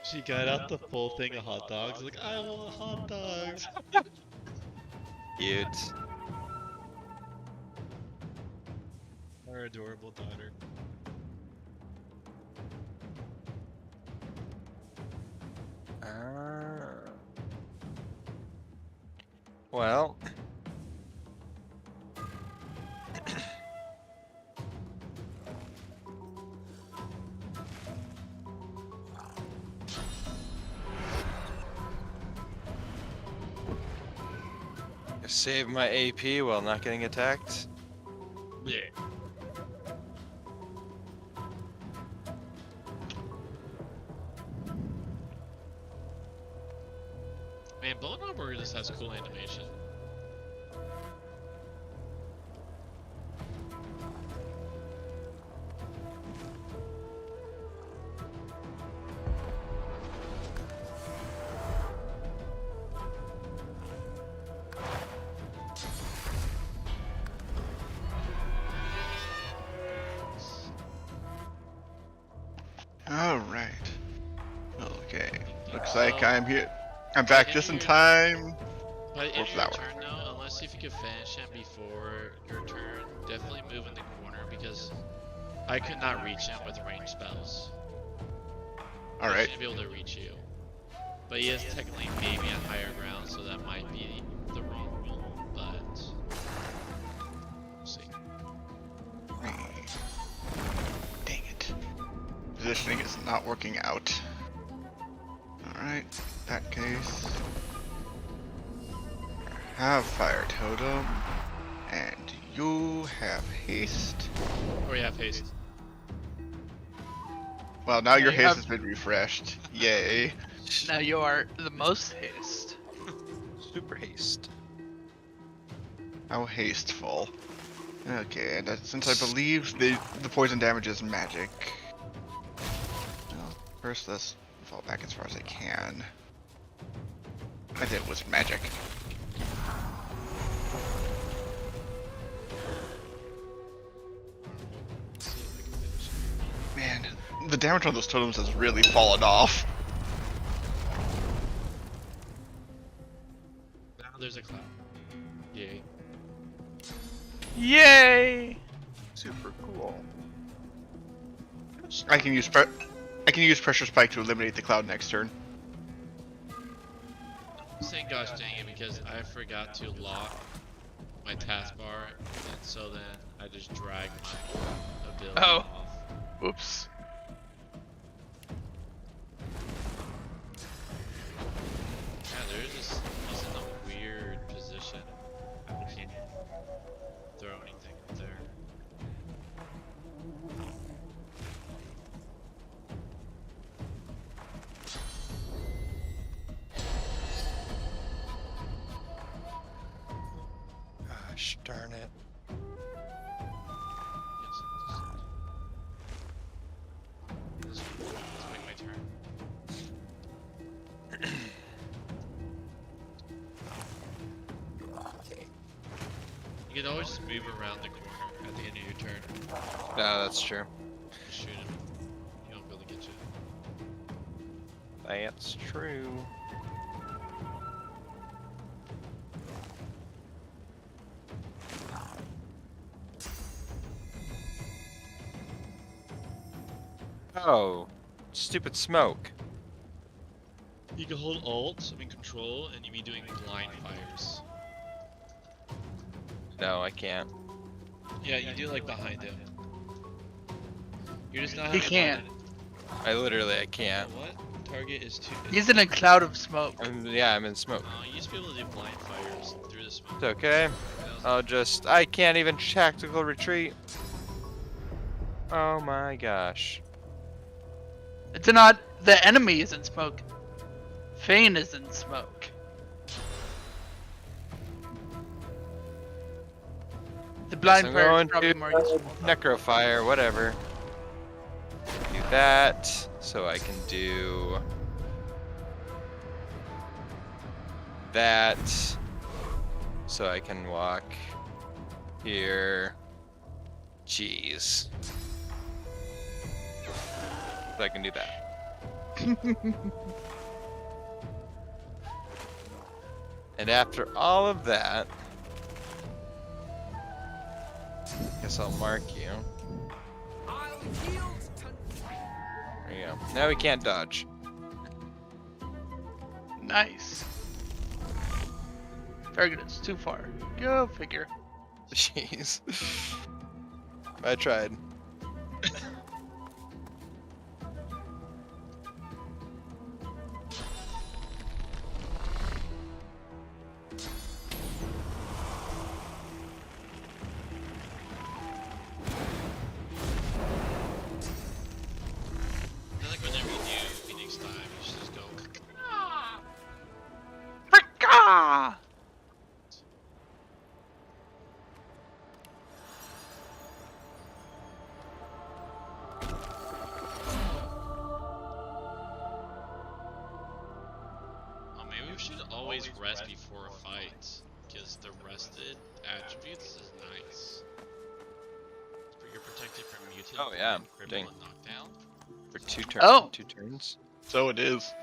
She got out the full thing of hot dogs. Like, I want hot dogs. Cute. Our adorable daughter. Well. Save my AP while not getting attacked. Yeah. Man, bone armor just has cool animation. Alright. Okay. Looks like I'm here. I'm back just in time. By the end of For your flower. turn though, unless if you can finish him before your turn, definitely move in the corner because I could not reach him with ranged spells. I Alright. should be able to reach you. But he is technically maybe on higher ground, so that might be the wrong rule, but we'll see. Dang it. Positioning is not working out. Alright, that case. Have fire totem. And you have haste. Or you have haste. Well, now your you haste have- has been refreshed. Yay. Now you are the most haste. Super haste. How hasteful. Okay, and since I believe the poison damage is magic. Well, First, let's fall back as far as I can. I did wizard magic. Man, the damage on those totems has really fallen off. Now there's a cloud. Yay. Yay! Super cool. I can use pressure spike to eliminate the cloud next turn. I'm saying gosh dang it because I forgot to lock my taskbar, and so then I just drag my ability Oh. off. Oops. Yeah, they're just he's in a weird position. I can't throw anything up there. Gosh darn it. Yes, let's make my turn. You can always just move around the corner at the end of your turn. No, that's true. Just shoot him. He won't be able to get you. That's true. Oh, stupid smoke. You can hold Alt, I mean Control, and you be doing blind fires. No, I can't. Yeah, you do like behind him. You're just not He having can't. I can't. What? Target is too. He's in a cloud of smoke. Yeah, I'm in smoke. You used to be able to do blind fires through the smoke. It's okay. I can't even tactical retreat. Oh my gosh. It's not. The enemy is in smoke. Fane is in smoke. The blind I'm fire going is probably to more useful. Necrofire, whatever. Do that, so I can do that, so I can walk here. Jeez. So I can do that. And after all of that, guess I'll mark you. There you go. Now we can't dodge. Nice. Target is too far. Go figure. Jeez. I tried. I feel like whenever you do Phoenix Dive, you should just go. Fricka! Oh, maybe we should always rest before a fight, because the rested attributes is nice. You're protected from mutant, Oh, yeah. and cripple, Dang. and knockdown. For 2 turns. Oh. 2 turns. So it is.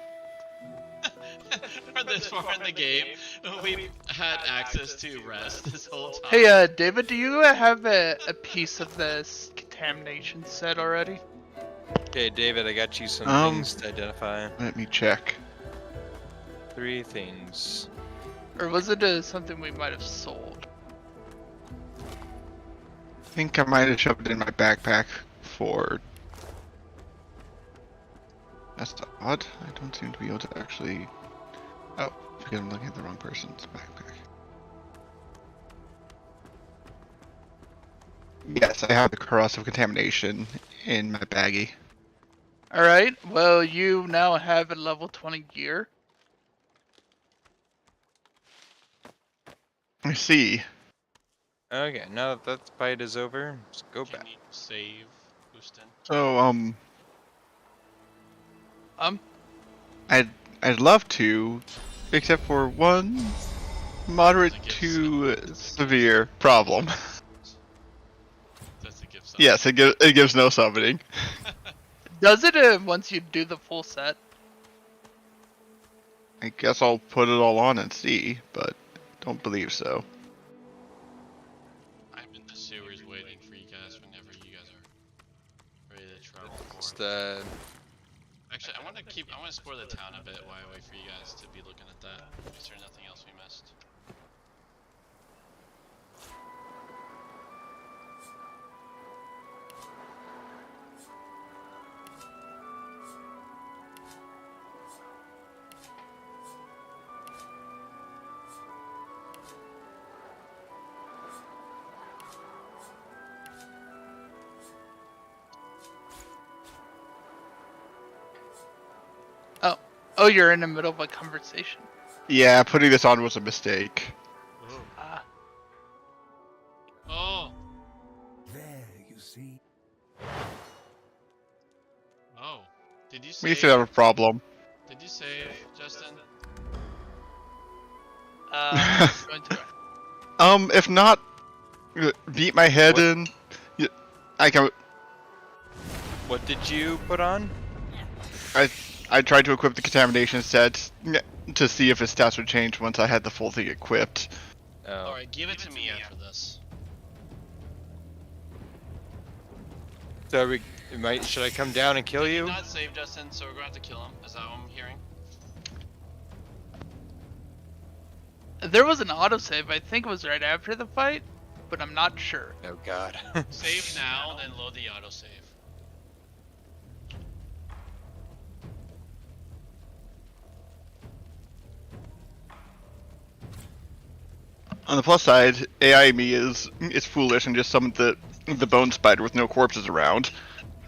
For this far in the game, we had access to rest this whole time. Hey, David, do you have a piece of this contamination set already? Okay, David, I got you some things to identify. Let me check. 3 things. Or was it something we might have sold? I think I might have shoved it in my backpack for... That's odd. I don't seem to be able to actually... Oh, because I'm looking at the wrong person's backpack. Yes, I have the corrosive contamination in my baggie. Alright, well, you now have a level 20 gear. I see. Okay, now that that fight is over, let's go Can back. you save, Houston? So, I'd love to, except for one moderate Does it give to severe problem. Does it give some? Yes, it gives no summoning. Does it once you do the full set? I guess I'll put it all on and see, but don't believe so. I'm in the sewers waiting for you guys whenever you guys are ready to travel Just, for. Actually, I want to explore the town a bit while I wait for you guys to be looking at that. Is there nothing else we missed? Oh, you're in the middle of a conversation. Yeah, putting this on was a mistake. Ah. Oh! There, you see. Oh. Did you We used save? to have a problem. Did you save, Justin? Going to If not, beat my head What? in. I can. What did you put on? I tried to equip the contamination set to see if his stats would change once I had the full thing equipped. Oh. Alright, give it to me after this. So should I come down and kill Did you? not save Justin, so we're going to have to kill him. Is that what I'm hearing? There was an autosave. I think it was right after the fight, but I'm not sure. Oh god. Save now, then load the autosave. On the plus side, AI me is foolish and just summoned the bone spider with no corpses around,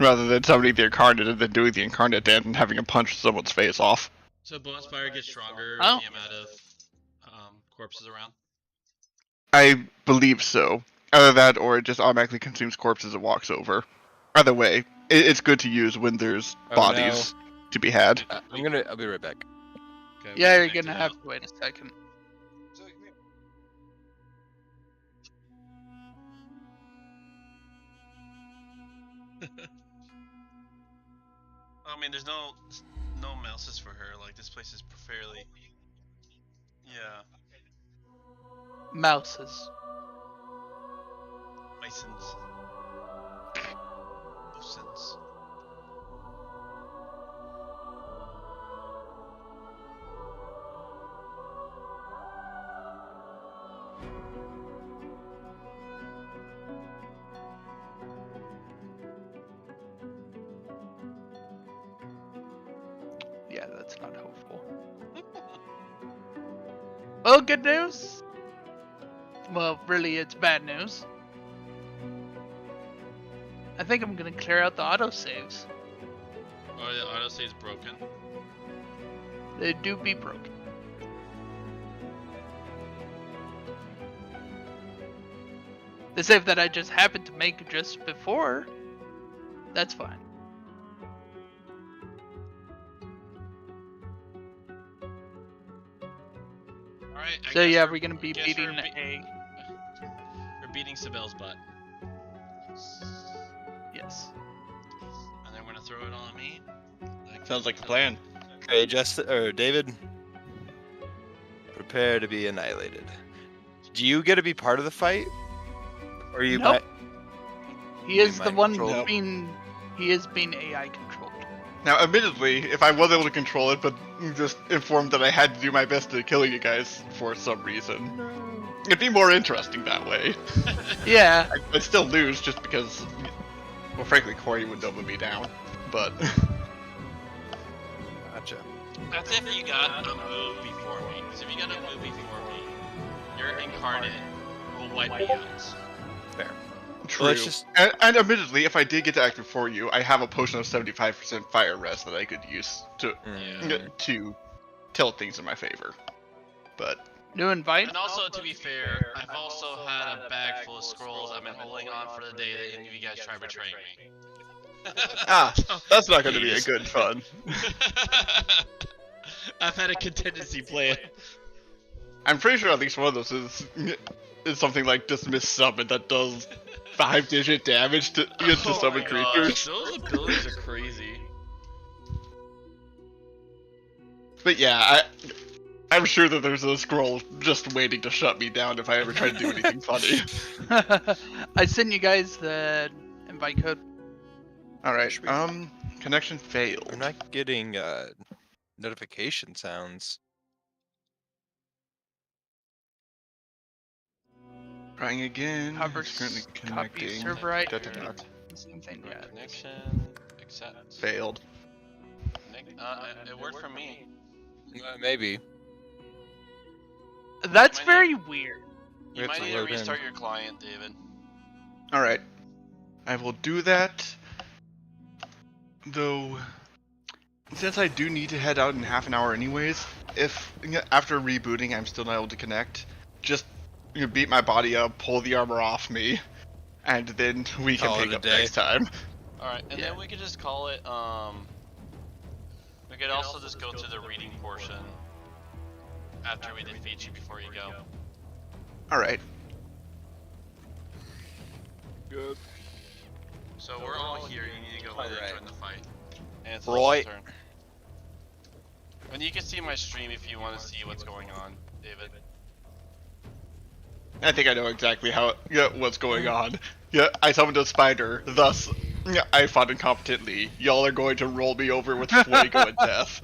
rather than summoning the incarnate and then doing the incarnate dance and having him punch someone's face off. So Bone Spire gets stronger Oh. with the amount of corpses around? I believe so. Either that or it just automatically consumes corpses it walks over. Either way, it's good to use when there's Oh, bodies to be had. I'll be right back. Okay, Yeah, we you're connected gonna have now. to wait a second. I mean, there's no mouses for her. Like, this place is fairly. Yeah. Mouses. License. License. Yeah, that's not hopeful. Well, good news. Well, really, it's bad news. I think I'm gonna clear out the autosaves. Oh, the autosave's broken. They do be broken. The save that I just happened to make just before, that's fine. Alright, I So guess yeah, we're gonna be guess beating we're a... We're beating Sibel's butt. Yes. And then we're gonna throw it all on me. Sounds like a plan. Okay, David. Prepare to be annihilated. Do you get to be part of the fight? Or you Nope. He is the mind one controlled? being... He is being AI controlled. Now, admittedly, if I was able to control it, but just informed that I had to do my best to kill you guys for some reason, it'd be more interesting that way. Yeah. I'd still lose just because, well, frankly, Corey would double me down. But Gotcha. That's if you got a move before me. Because if you got a move before me, your incarnate will wipe me out. Fair. true. Well, let's just- And admittedly, if I did get to act before you, I have a potion of 75% fire rest that I could use to Mm. tilt things in my favor. But New invite? And also, to be fair, I've also had a bag full of scrolls I've been holding on for the day that any of you guys try betraying me. Ah, that's not going to be a good fun. I've had a contingency plan. I'm pretty sure at least one of those is something like Dismiss Summon that does 5-digit damage to summon creatures. Those abilities are crazy. But yeah, I'm sure that there's a scroll just waiting to shut me down if I ever try to do anything funny. I sent you guys the invite code. Alright, connection failed. I'm not getting notification sounds. Trying again. However, It's currently copy connecting. server ID. Da-da-da. Same thing, yeah. Connection. Accept. Failed. It worked for me. Maybe. That's Might very weird. We You have might to need to load in. restart your client, David. Alright. I will do that. Though, since I do need to head out in half an hour anyways, if after rebooting I'm still not able to connect, just beat my body up, pull the armor off me, and then we can Call it pick a up day. next time. Alright, and Yeah. then we could just call it, we could also just go to the reading portion after we defeat you before you go. Alright. Good. So we're all here, you need to go ahead and Alright. join the fight. And it's Right. Alyssa's turn. And you can see my stream if you want to see what's going on, David. I think I know exactly what's going on. Yeah, I summoned a spider, thus I fought incompetently. Y'all are going to roll me over with Fuego and death.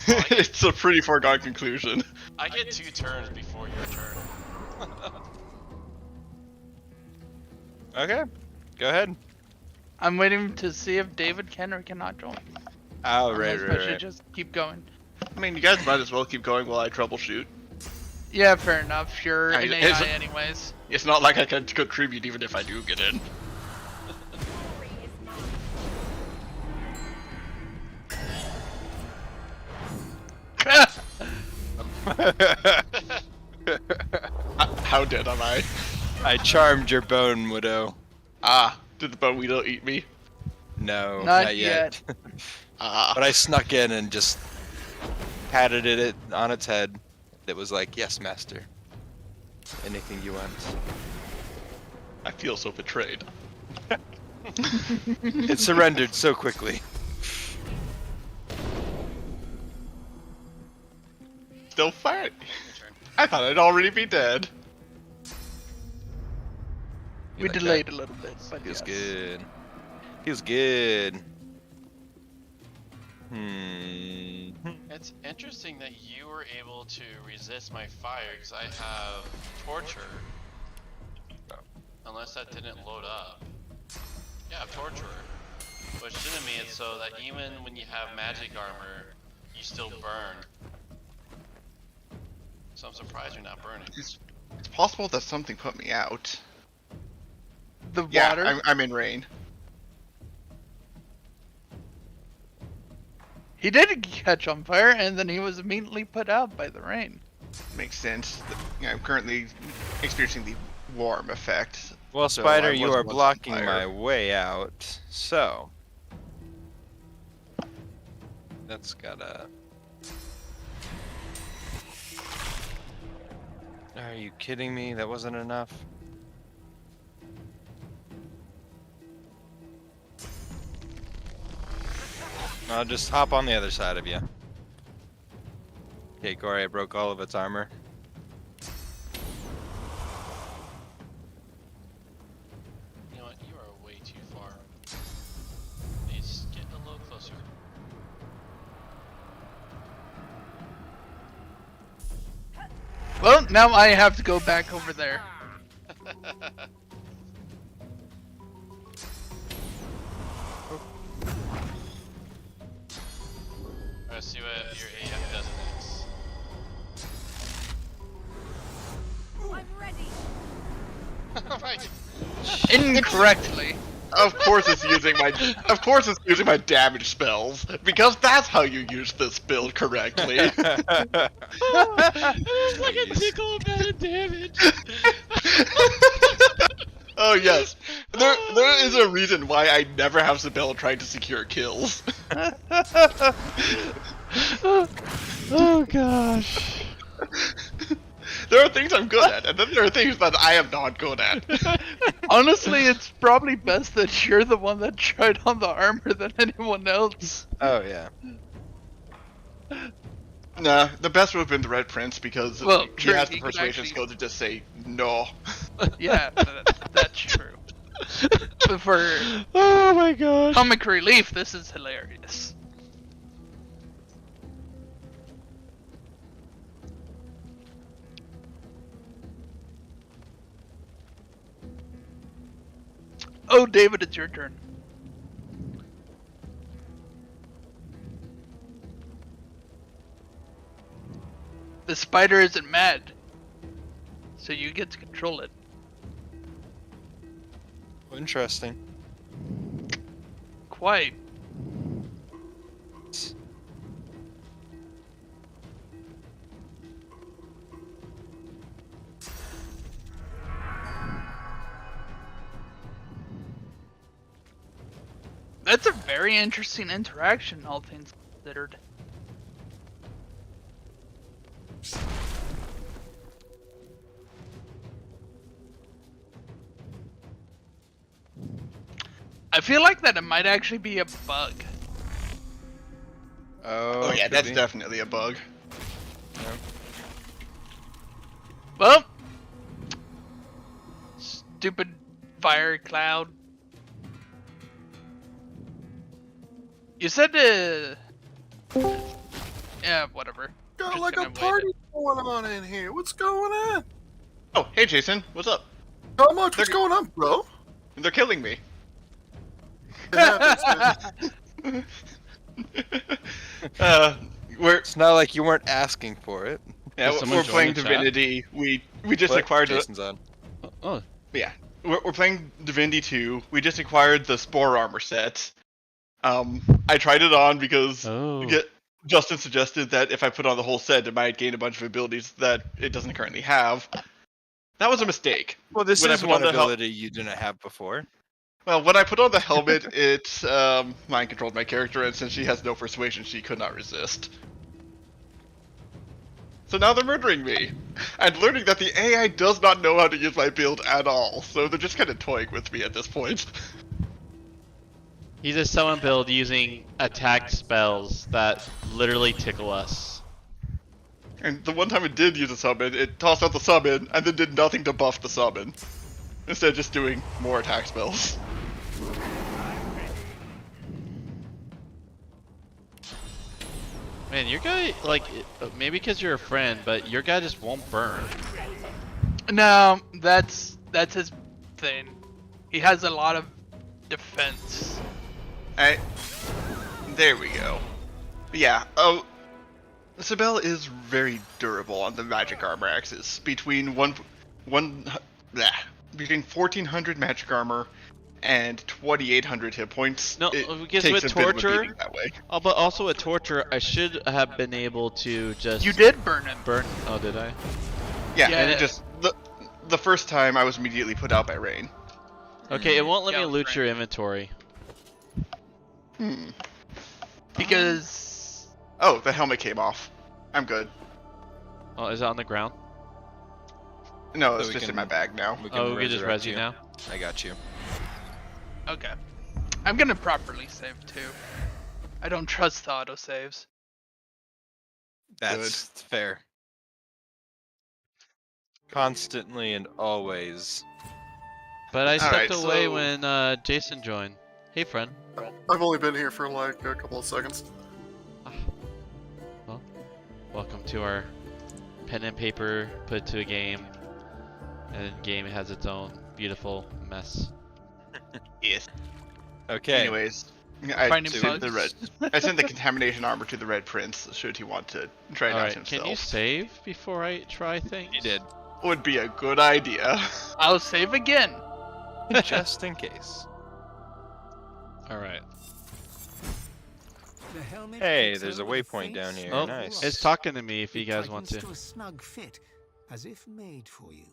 It's a pretty foregone conclusion. I get 2 turns before your turn. Okay, go ahead. I'm waiting to see if David can or cannot join. Oh, Unless right, I right, should right. just keep going. I mean, you guys might as well keep going while I troubleshoot. Yeah, fair enough. You're I- an it's- AI anyways. It's not like I can contribute even if I do get in. How dead am I? I charmed your bone, Widow. Ah, did the bone weedle eat me? No, Not not yet. Ah, But I snuck in and just patted it on its head. It was like, yes, master. Anything you want. I feel so betrayed. It surrendered so quickly. Still fighting. I thought I'd already be dead. You We like delayed that? a little bit, but Feels yes. good. Feels good. Hmm. It's interesting that you were able to resist my fire because I have torture. Unless that didn't load up. Yeah, I have torture. Which didn't mean it's so that even when you have magic armor, you still burn. So I'm surprised you're not burning. It's possible that something put me out. The Yeah, water. I'm in rain. He did catch on fire, and then he was immediately put out by the rain. Makes sense. I'm currently experiencing the warm effect. Well, So Spider, I you wasn't are on blocking fire. my way out. So. That's gotta. Are you kidding me? That wasn't enough? I'll just hop on the other side of you. Okay, Corey, I broke all of its armor. You know what? You are way too far. Please get a little closer. Well, now I have to go back over there. Let's see what your AF does next. I'm ready. Right. Incorrectly. Of course it's using my damage spells because that's how you use this build correctly. It was like a tickle amount of damage. Oh yes, there is a reason why I never have Zabel trying to secure kills. Oh gosh. There are things I'm good at, and then there are things that I am not good at. Honestly, it's probably best that you're the one that tried on the armor than anyone else. Oh yeah. Nah, the best would have been the Red Prince because Well, he true, has the he could persuasion actually- skill to just say no. Yeah, that's true. But for Oh my gosh. comic relief, this is hilarious. Oh, David, it's your turn. The spider isn't mad, so you get to control it. Interesting. Quite. That's a very interesting interaction, all things considered. I feel like that it might actually be a bug. Oh yeah, could that's be. definitely a bug. Yeah. Well, stupid fire cloud. You said yeah, whatever. Got Just like gonna a wait party going on in here. What's going on? Oh, hey Jason, what's up? Not much. What's They're- going on, bro? They're killing me. It happens, man. We're It's not like you weren't asking for it. yeah, Did someone we're join playing the chat? Divinity. We just What? acquired Jason's on. Oh, yeah. We're playing Divinity 2. We just acquired the Spore armor set. I tried it on because oh. Justin suggested that if I put on the whole set, it might gain a bunch of abilities that it doesn't currently have. That was a mistake. Well, this When I is put one on the hel- ability you didn't have before. Well, when I put on the helmet, it mind controlled my character, and since she has no persuasion, she could not resist. So now they're murdering me. And learning that the AI does not know how to use my build at all, so they're just kind of toying with me at this point. He's a summon build using attack spells that literally tickle us. And the one time it did use a summon, it tossed out the summon, and then did nothing to buff the summon. Instead of just doing more attack spells. Man, your guy, like, maybe because you're a friend, but your guy just won't burn. No, that's his thing. He has a lot of defense. There we go. Yeah, Isabel is very durable on the magic armor axis. Between between 1400 magic armor and 2800 hit points. No, it because takes with a bit of a torture- beating that way. Oh, but also with torture, I should have been able to just You did burn him. burn. Oh, did I? Yeah, Yeah. and it just the first time I was immediately put out by rain. Okay, it won't let Yeah, me with loot rain. your inventory. Because Oh, the helmet came off. I'm good. Oh, is it on the ground? No, So it's we just in can- my bag now. Oh, we can just resurrect res you now? I got you. okay, I'm gonna properly save too. I don't trust the autosaves. That's fair. Constantly and always. But I stepped Alright, away so- when Jason joined. Hey, friend. I've only been here for like a couple of seconds. Well, welcome to our pen and paper put to a game, and the game has its own beautiful mess. Yes. Okay. Anyways, I Finding sent bugs. I sent the contamination armor to the Red Prince. Should he want to try it out Alright, himself? can you save before I try things? You did. Would be a good idea. I'll save again. Just in case. Alright. The helmet Hey, takes there's a on a waypoint down faint here. Oh, smell of Nice. it's rust. talking to me if you It guys want tightens to. a snug fit, as if made for you.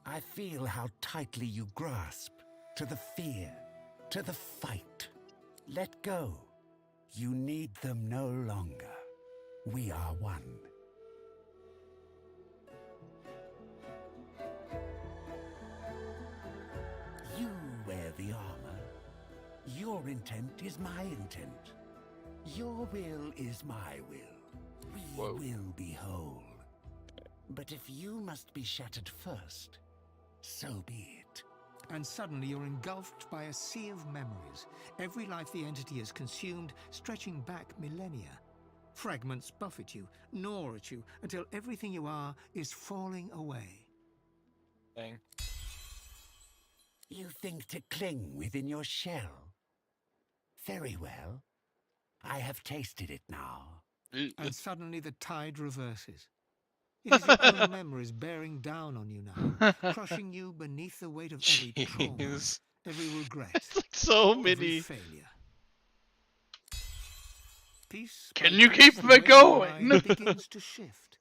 I feel how tightly you grasp to the fear, to the fight. Let go. You need them no longer. We are one. You wear the armor. Your intent is my intent. Your will is my will. We will be whole. But if you must be shattered first, so be it. And suddenly you're engulfed by a sea of memories. Every life the entity has consumed, stretching back millennia. Fragments buffet you, gnaw at you, until everything you are is falling away. Dang. You think to cling within your shell? Very well. I have tasted it now. And suddenly the tide reverses. It is your own memories bearing down on you now, crushing you beneath the weight of every trauma, Jeez. every regret, It's like so every many. failure. Piece Can by you piece, keep the me way you going? lie begins to shift.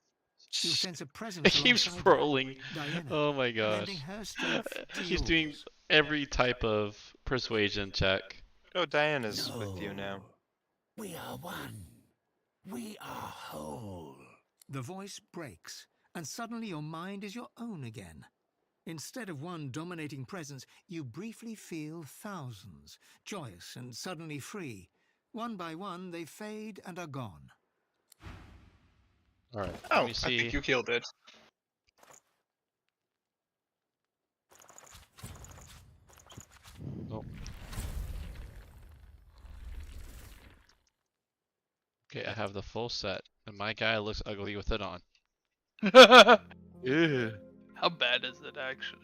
You sense a It presence keeps alongside scrolling. you, Diana, Oh my lending gosh. her strength to He's yours. doing every type of persuasion check. Oh, Diana's No. with you now. We are one. We are whole. The voice breaks, and suddenly your mind is your own again. Instead of one dominating presence, you briefly feel thousands, joyous and suddenly free. One by one, they fade and are gone. All right. Oh, Let me I see. think you killed it. Oh. Okay, I have the full set, and my guy looks ugly with it on. Ew. How bad is it actually?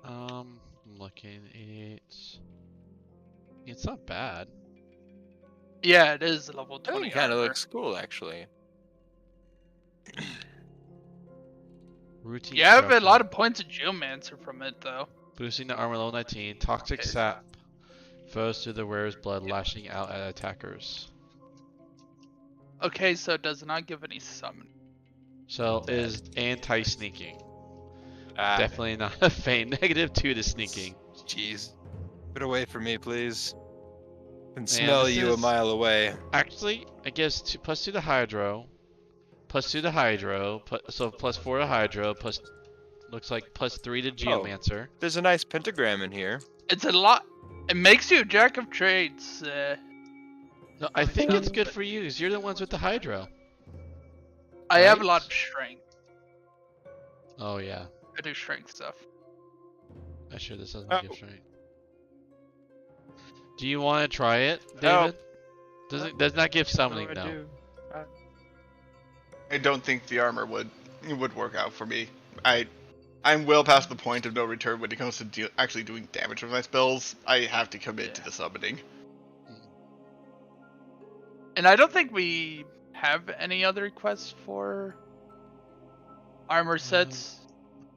I'm looking. It's not bad. Yeah, it is level I 20 think it kind of armor. looks cool, actually. Routine. You have a corruption. lot of points of Geomancer from it though. Boosting the armor level 19. Toxic Okay. sap. Flows through the wearer's blood, lashing out at attackers. Okay, so it does not give any summon. So is anti-sneaking. Ah, Definitely not a feint. -2 to sneaking. jeez. Get away from me, please. Can Man, smell this you a is- mile away. Actually, I guess +2 to Hydro. +2 to Hydro. So +4 to Hydro. Looks like +3 to Geomancer. There's a nice pentagram in here. It's a lot. It makes you a jack of trades. No, I think it's good for you, 'cause you're the ones with the Hydro. I have a Right? lot of strength. Oh yeah. I do strength stuff. I'm sure this doesn't Oh. give strength. Do you want to try it, David? Does not give summoning What do I though. do? I don't think the armor would work out for me. I'm well past the point of no return when it comes to actually doing damage with my spells. I have to commit to the summoning. And I don't think we have any other requests for armor sets.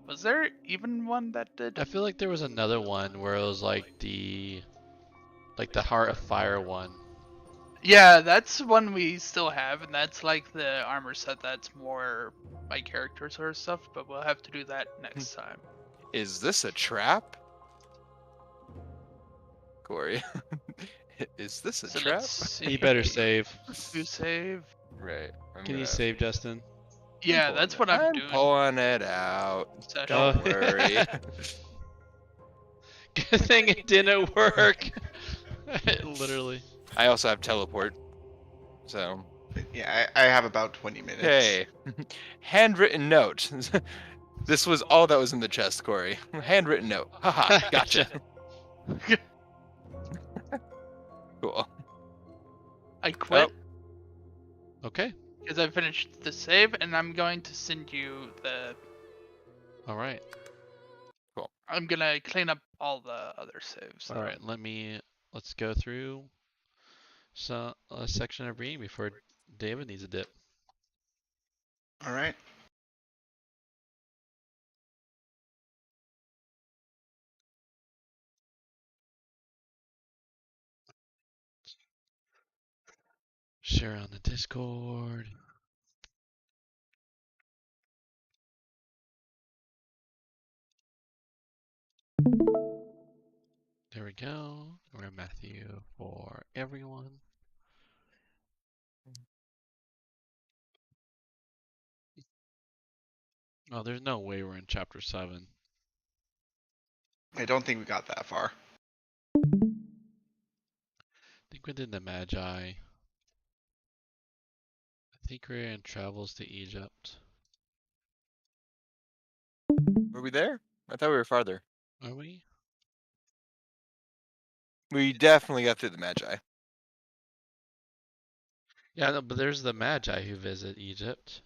Was there even one that did? I feel like there was another one where it was like the Heart of Fire one. Yeah, that's one we still have, and that's like the armor set that's more my character sort of stuff, but we'll have to do that next time. Is this a trap? Corey. Is this a So trap? let's see. You better save. You save. Right. Can you save, Justin? Yeah, that's what I'm doing. Pulling it out. Session. Don't Oh. worry. Good thing it didn't work. Literally. I also have teleport. So, Yeah, I have about 20 minutes. hey. Handwritten note. This was all that was in the chest, Corey. Handwritten note. Haha, gotcha. Cool. I quit Okay. because I finished the save, and I'm going to send you the. All right. I'm gonna clean up all the other saves. All right. Let's go through a section of reading before David needs a dip. All right. Share on the Discord. There we go. We're in Matthew for everyone. Oh, there's no way we're in chapter 7. I don't think we got that far. I think we did the Magi. I think we're in Travels to Egypt. Were we there? I thought we were farther. Are we? We definitely got through the Magi. Yeah, no, but there's the Magi who visit Egypt.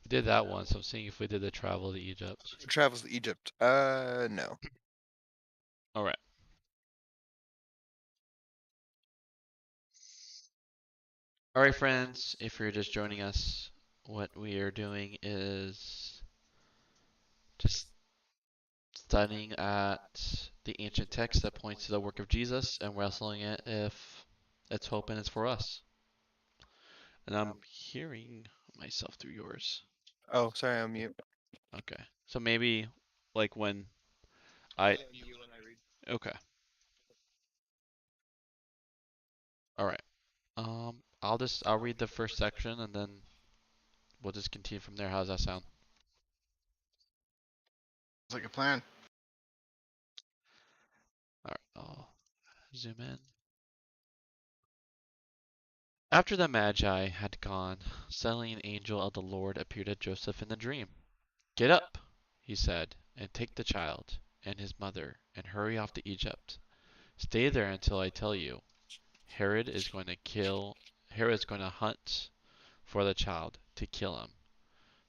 We did that one, so I'm seeing if we did the Travel to Egypt. Travels to Egypt. No. Alright. Alright, friends, if you're just joining us, what we are doing is just studying at the ancient text that points to the work of Jesus and wrestling it if it's hope and it's for us. And I'm hearing myself through yours. Oh, sorry, I'm mute. Okay. So maybe like when I okay. Alright. I'll read the first section and then we'll just continue from there. How does that sound? Sounds like a plan. Alright, I'll zoom in. After the Magi had gone, suddenly an angel of the Lord appeared to Joseph in a dream. Get up, he said, and take the child and his mother and hurry off to Egypt. Stay there until I tell you. Herod is going to hunt for the child to kill him.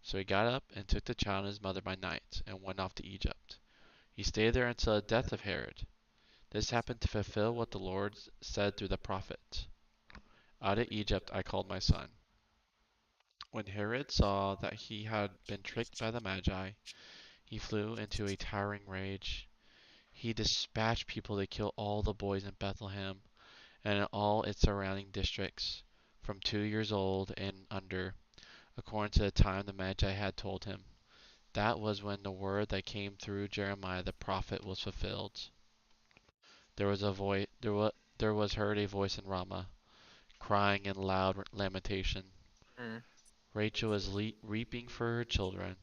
So he got up and took the child and his mother by night and went off to Egypt. He stayed there until the death of Herod. This happened to fulfill what the Lord said through the prophet. Out of Egypt I called my son. When Herod saw that he had been tricked by the Magi, he flew into a towering rage. He dispatched people to kill all the boys in Bethlehem and in all its surrounding districts, from 2 years old and under, according to the time the Magi had told him. That was when the word that came through Jeremiah the prophet was fulfilled. There was heard a voice in Ramah, crying in loud lamentation. Mm. Rachel is weeping for her children,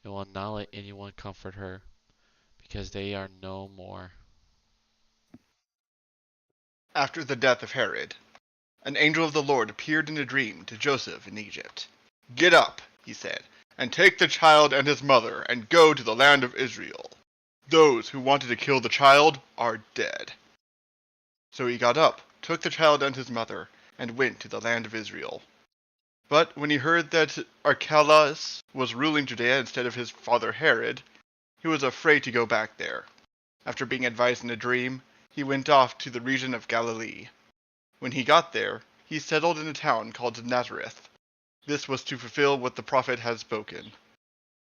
and will not let anyone comfort her, because they are no more. After the death of Herod, an angel of the Lord appeared in a dream to Joseph in Egypt. Get up, he said, and take the child and his mother and go to the land of Israel. Those who wanted to kill the child are dead. So he got up, took the child and his mother, and went to the land of Israel. But when he heard that Archelaus was ruling Judea instead of his father Herod, he was afraid to go back there. After being advised in a dream, he went off to the region of Galilee. When he got there, he settled in a town called Nazareth. This was to fulfill what the prophet had spoken.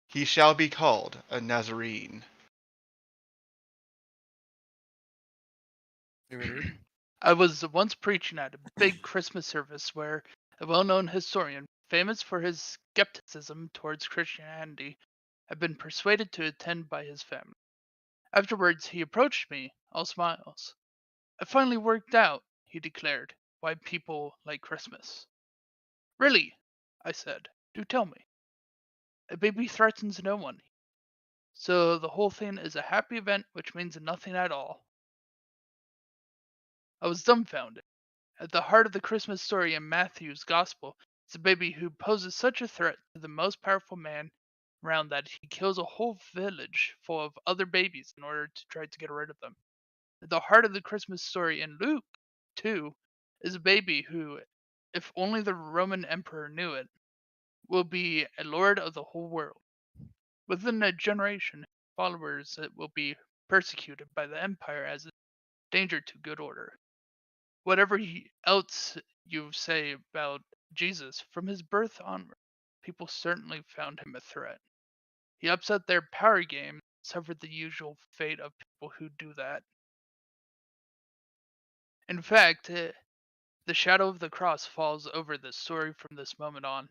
He shall be called a Nazarene. You want me to read? I was once preaching at a big Christmas service where a well-known historian, famous for his skepticism towards Christianity, had been persuaded to attend by his family. Afterwards, he approached me, all smiles. "It finally worked out," he declared, "why people like Christmas." "Really?" I said. "Do tell me." "A baby threatens no one. So the whole thing is a happy event which means nothing at all." I was dumbfounded. At the heart of the Christmas story in Matthew's Gospel is a baby who poses such a threat to the most powerful man around that he kills a whole village full of other babies in order to try to get rid of them. At the heart of the Christmas story in Luke, too, is a baby who, if only the Roman emperor knew it, will be a lord of the whole world. Within a generation, followers will be persecuted by the empire as a danger to good order. Whatever else you say about Jesus, from his birth onward, people certainly found him a threat. He upset their power game, suffered the usual fate of people who do that. In fact, the shadow of the cross falls over this story from this moment on.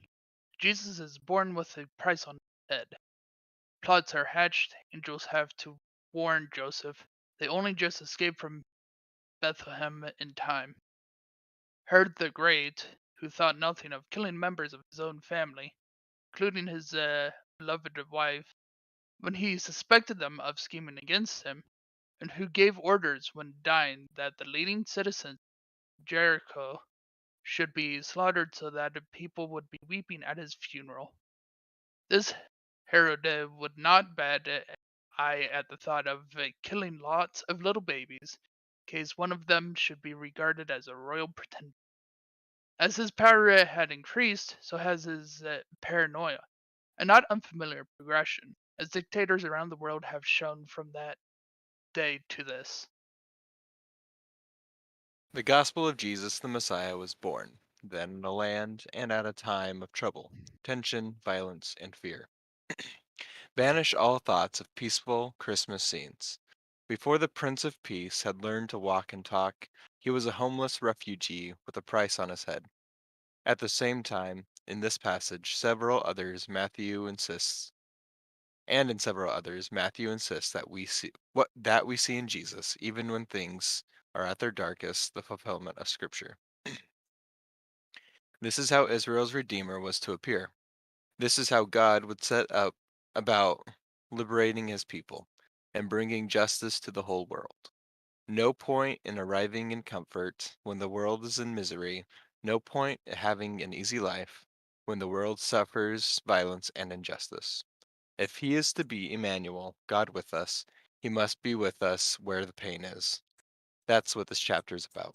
Jesus is born with a price on his head. Plots are hatched, angels have to warned Joseph. They only just escaped from Bethlehem in time. Herod the Great, who thought nothing of killing members of his own family, including his beloved wife, when he suspected them of scheming against him, and who gave orders when dying that the leading citizens of Jericho should be slaughtered so that the people would be weeping at his funeral. This Herod would not bat an eye at the thought of killing lots of little babies, in case one of them should be regarded as a royal pretender. As his power had increased, so has his paranoia, a not unfamiliar progression, as dictators around the world have shown from that day to this. The gospel of Jesus the Messiah was born, then in a land and at a time of trouble, tension, violence, and fear. Banish all thoughts of peaceful Christmas scenes. Before the Prince of Peace had learned to walk and talk, he was a homeless refugee with a price on his head. At the same time, in this passage, in several others, Matthew insists that we see in Jesus, even when things are at their darkest, the fulfillment of Scripture. This is how Israel's Redeemer was to appear. This is how God would set up about liberating his people and bringing justice to the whole world. No point in arriving in comfort when the world is in misery, no point in having an easy life when the world suffers violence and injustice. If he is to be Emmanuel, God with us, he must be with us where the pain is. That's what this chapter is about.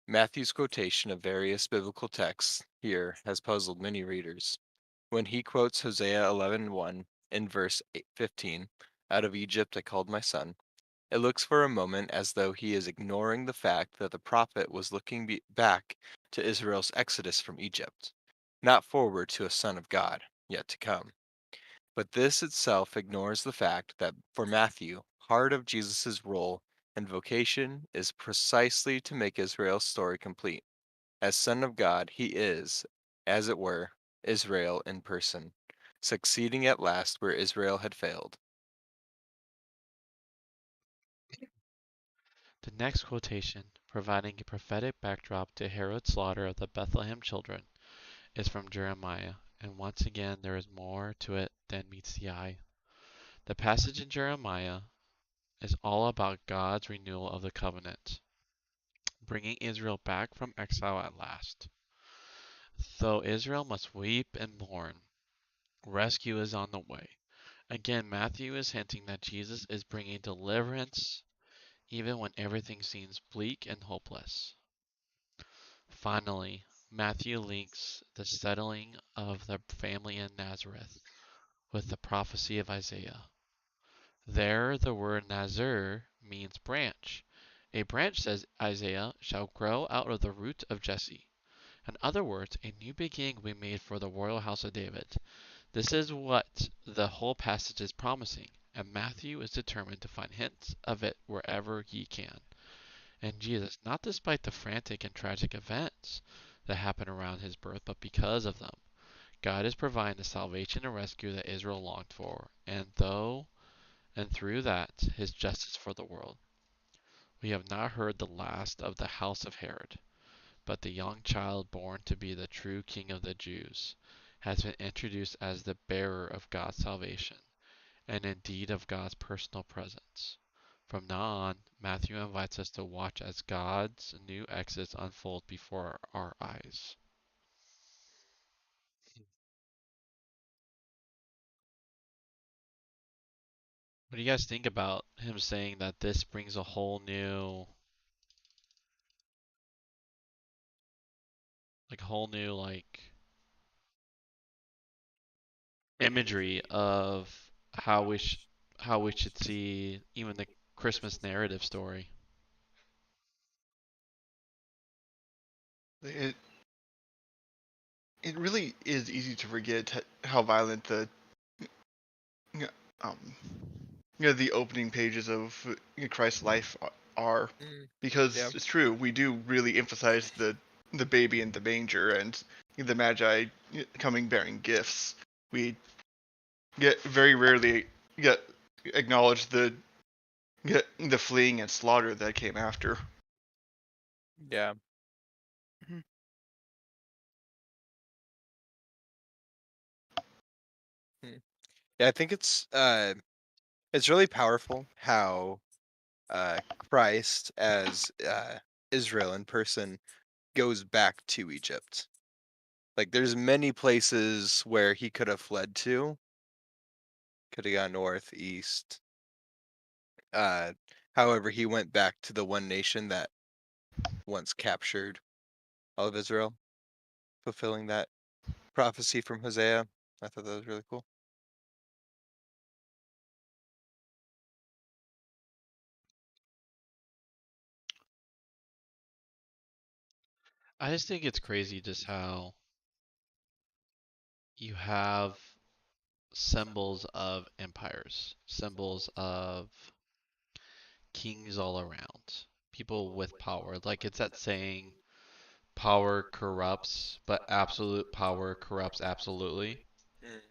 Matthew's quotation of various biblical texts here has puzzled many readers. When he quotes Hosea 11:1 in verse 15, "Out of Egypt I called my son," it looks for a moment as though he is ignoring the fact that the prophet was looking back to Israel's exodus from Egypt, not forward to a son of God yet to come. But this itself ignores the fact that for Matthew, part of Jesus' role and vocation is precisely to make Israel's story complete. As Son of God, he is, as it were, Israel in person, succeeding at last where Israel had failed. The next quotation, providing a prophetic backdrop to Herod's slaughter of the Bethlehem children, is from Jeremiah, and once again there is more to it than meets the eye. The passage in Jeremiah is all about God's renewal of the covenant, bringing Israel back from exile at last. Though Israel must weep and mourn, rescue is on the way. Again, Matthew is hinting that Jesus is bringing deliverance even when everything seems bleak and hopeless. Finally, Matthew links the settling of the family in Nazareth with the prophecy of Isaiah. There, the word Nazir means branch. A branch, says Isaiah, shall grow out of the root of Jesse. In other words, a new beginning will be made for the royal house of David. This is what the whole passage is promising, and Matthew is determined to find hints of it wherever he can. And Jesus, not despite the frantic and tragic events that happen around his birth, but because of them. God is providing the salvation and rescue that Israel longed for, and through that, his justice for the world. We have not heard the last of the house of Herod, but the young child born to be the true King of the Jews has been introduced as the bearer of God's salvation, and indeed of God's personal presence. From now on, Matthew invites us to watch as God's new exodus unfolds before our eyes. What do you guys think about him saying that this brings a whole new, imagery of how we should see even the Christmas narrative story? It it really is easy to forget how violent um the opening pages of Christ's life are, because Yeah. it's true, we do really emphasize the baby in the manger and the magi coming bearing gifts. We get very rarely get acknowledge the The fleeing and slaughter that came after. Yeah. Mhm. Hmm. Yeah, I think it's really powerful how Christ as Israel in person goes back to Egypt. Like there's many places where he could have fled to, could have gone north, east. Uh, However, he went back to the one nation that once captured all of Israel, fulfilling that prophecy from Hosea. I thought that was really cool. I just think it's crazy just how you have symbols of empires, symbols of kings all around, people with power. Like it's that saying, power corrupts, but absolute power corrupts absolutely. Mm.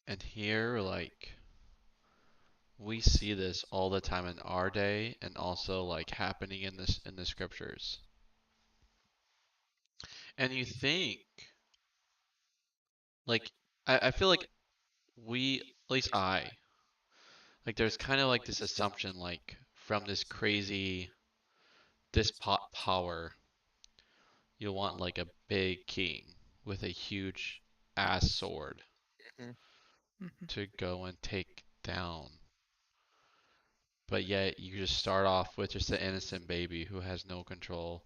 And here, like, we see this all the time in our day and also like happening in the scriptures. And you think, like, I feel like we, at least I, like there's kind of like this assumption like from this crazy despot power, you'll want like a big king with a huge ass sword Mhm. Mhm. to go and take down. But yet you just start off with just an innocent baby who has no control.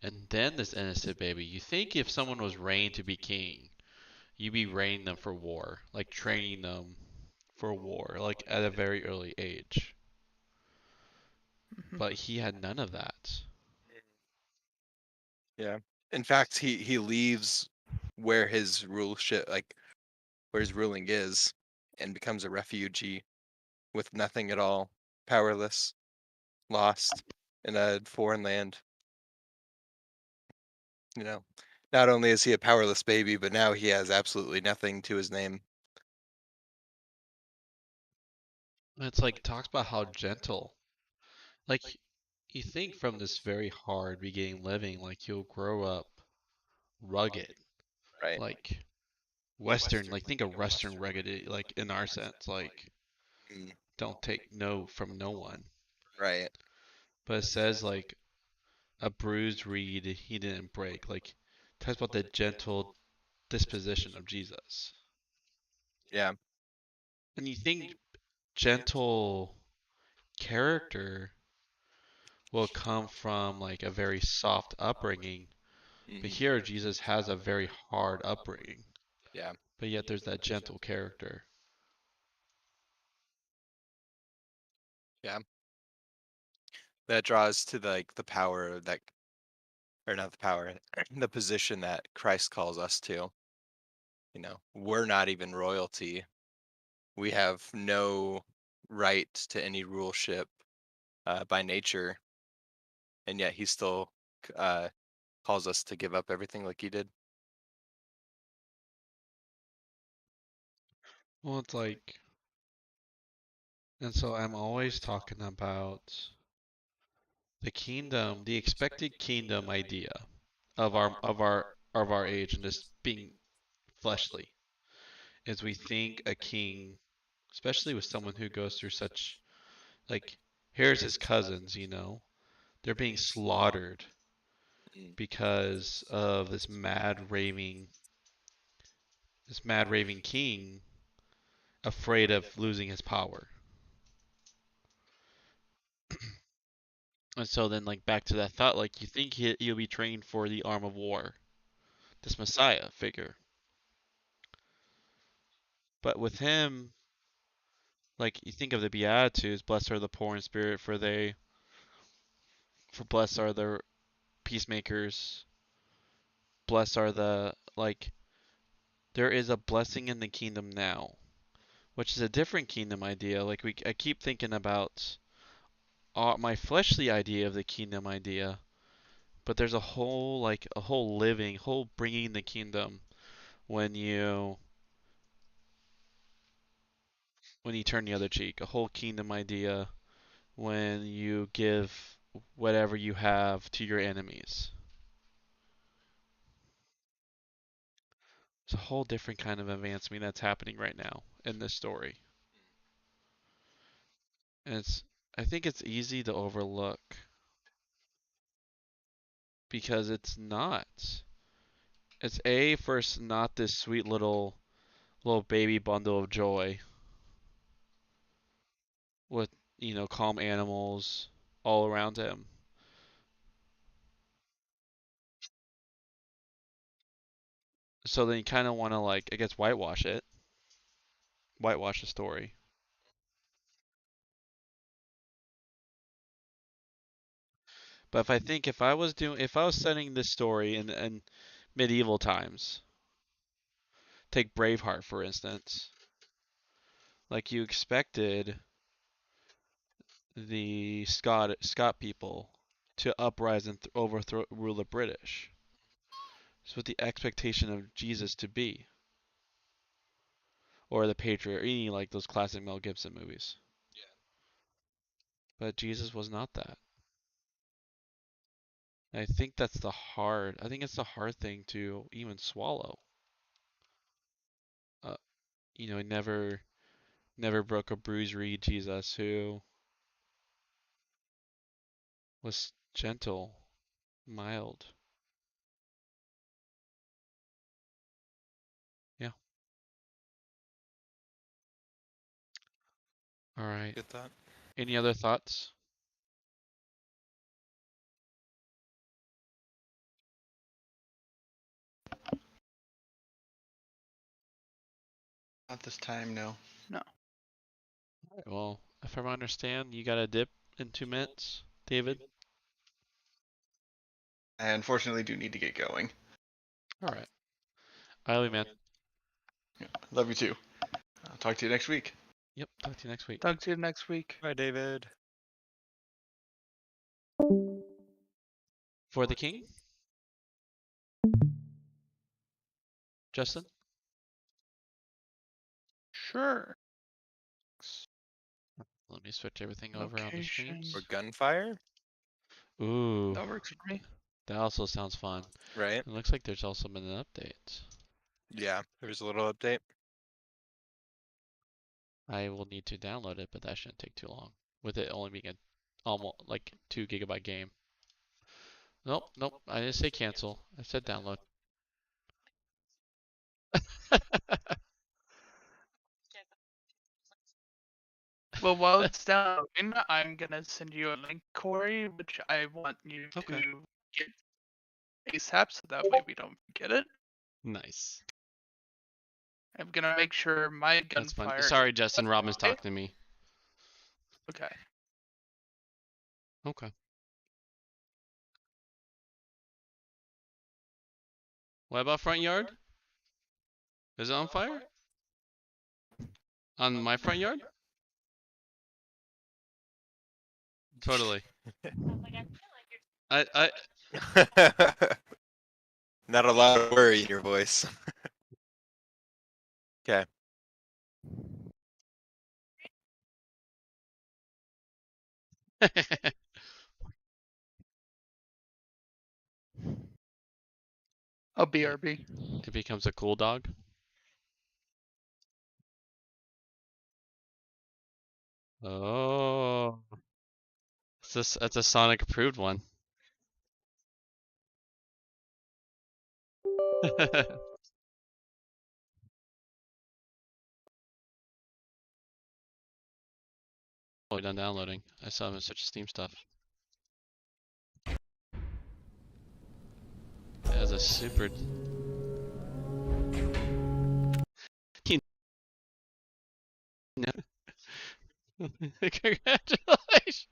And then this innocent baby, you think if someone was trained to be king, you'd be training them for war, like training them for war, like at a very early age. Mhm. But he had none of that. Yeah. In fact, he leaves where his ruleship, like where his ruling is, and becomes a refugee with nothing at all, powerless, lost in a foreign land. You know, not only is he a powerless baby, but now he has absolutely nothing to his name. And it's like talks about how gentle. Like you think from this very hard beginning living, like he'll grow up rugged, Right. like Western, like think of Western rugged, like in our sense, like Mm, don't take no from no one. right. But it says like a bruised reed he didn't break. Like talks about the gentle disposition of Jesus. Yeah. And you think gentle character will come from like a very soft upbringing, but Hmm. here Jesus has a very hard upbringing, Yeah. but yet there's that gentle character. Yeah. That draws to like the power that, or not the power, the position that Christ calls us to. You know, we're not even royalty. We have no right to any ruleship by nature, and yet he still uh, calls us to give up everything like he did. Well, it's like, and so I'm always talking about the kingdom, the expected kingdom idea of our age and just being fleshly. Is we think a king, especially with someone who goes through such like here's his cousins, they're being slaughtered Mm. because of this mad raving king afraid of losing his power. And so then like back to that thought, like you think he'll be trained for the arm of war, this Messiah figure. But with him, like you think of the Beatitudes, blessed are the poor in spirit, for blessed are the peacemakers, blessed are the like there is a blessing in the kingdom now, which is a different kingdom idea. Like I keep thinking about my fleshly idea of the kingdom idea, but there's a whole living, whole bringing the kingdom when you turn the other cheek, a whole kingdom idea when you give whatever you have to your enemies. It's a whole different kind of advancement that's happening right now in this story. And I think it's easy to overlook because it's not. It's first not this sweet little baby bundle of joy with, calm animals all around him. So then you kind of want to, like, I guess, whitewash the story. But if I was setting this story in medieval times, take Braveheart for instance, like you expected the Scott people to uprise and overthrow rule the British. It's what the expectation of Jesus to be, or the Patriot, or any like those classic Mel Gibson movies. But Jesus was not that. I think that's I think it's the hard thing to even swallow. Uh, he never broke a bruised reed. Jesus, who was gentle, mild. Yeah. All right. Good thought. Any other thoughts? Not this time, no. No. All right, well, if I understand, you got a dip in 2 minutes, David. I unfortunately do need to get going. All right. Bye, man. Yeah, love you too. I'll talk to you next week. Yep. Talk to you next week. Talk to you next week. Bye, David. For the king, Justin. Sure. Let me switch everything over on the streams. Or gunfire, Ooh, That works with me. that also sounds fun. right? It looks like there's also been an update. Yeah, there's a little update. I will need to download it, but that shouldn't take too long. With it only being a almost like 2 GB game. Nope. I didn't say cancel. I said download. Well, while it's downloading, I'm gonna send you a link, Corey, which I want you Okay. to get ASAP, so that way we don't forget it. Nice. I'm gonna make sure my That's fun. gunfire. Sorry, Justin. Robin's talking to me. Okay. Okay. What about front yard? Is it on fire? On my front yard? Totally. I Not a lot of worry in your voice. Okay. A BRB. It becomes a cool dog. Oh. That's a Sonic approved one. Oh, done downloading. I saw him in such Steam stuff. That has a super. Congratulations.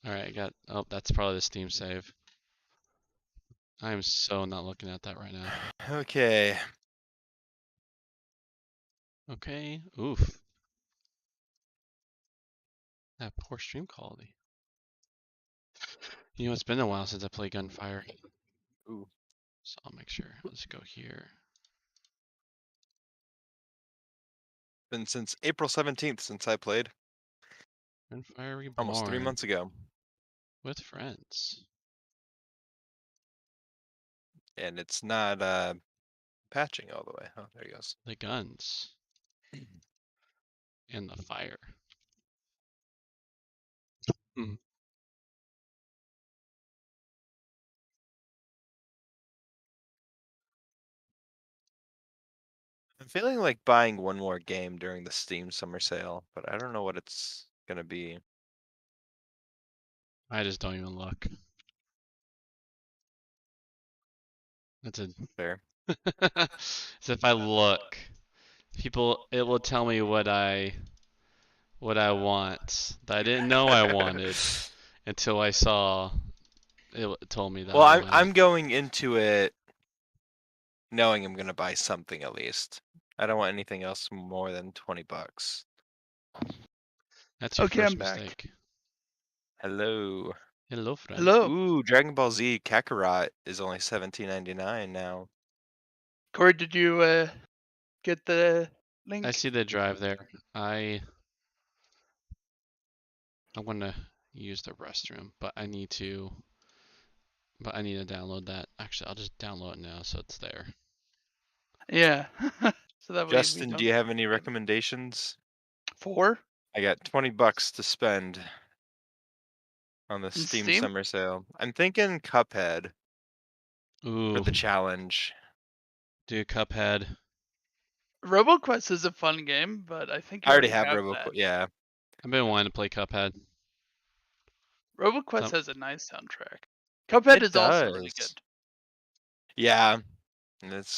All right, I got. Oh, that's probably the Steam save. I am so not looking at that right now. Okay. Okay. Oof. That poor stream quality. You know, it's been a while since I played Gunfire. Ooh. So I'll make sure. Let's go here. Been since April 17th since I played. And Fire Reborn. Almost 3 months ago. With friends. And it's not patching all the way. Oh, there he goes. The guns. And the fire. I'm feeling like buying one more game during the Steam summer sale, but I don't know what it's gonna be. I just don't even look. That's a Fair. so if I look, it will tell me what I want that I didn't know I wanted until I saw it told me that Well, I I'm wanted. going into it knowing I'm gonna buy something at least. I don't want anything else more than $20. That's your Okay, I'm first back. mistake. Hello. Hello, friend. Hello. Ooh, Dragon Ball Z Kakarot is only $17.99 now. Corey, did you get the link? I see the drive there. I want to use the restroom, but I need to download that. Actually, I'll just download it now so it's there. Yeah. So that way we Justin, don't do you have any forget. recommendations? 4 I got $20 to spend on the in Steam Steam? summer sale. I'm thinking Cuphead for Ooh, the challenge. do Cuphead. RoboQuest is a fun game, but I think I you already already have have that. Yeah. I've been wanting to play Cuphead. RoboQuest Some- has a nice soundtrack. Cuphead It is also really does. good. Yeah. And it's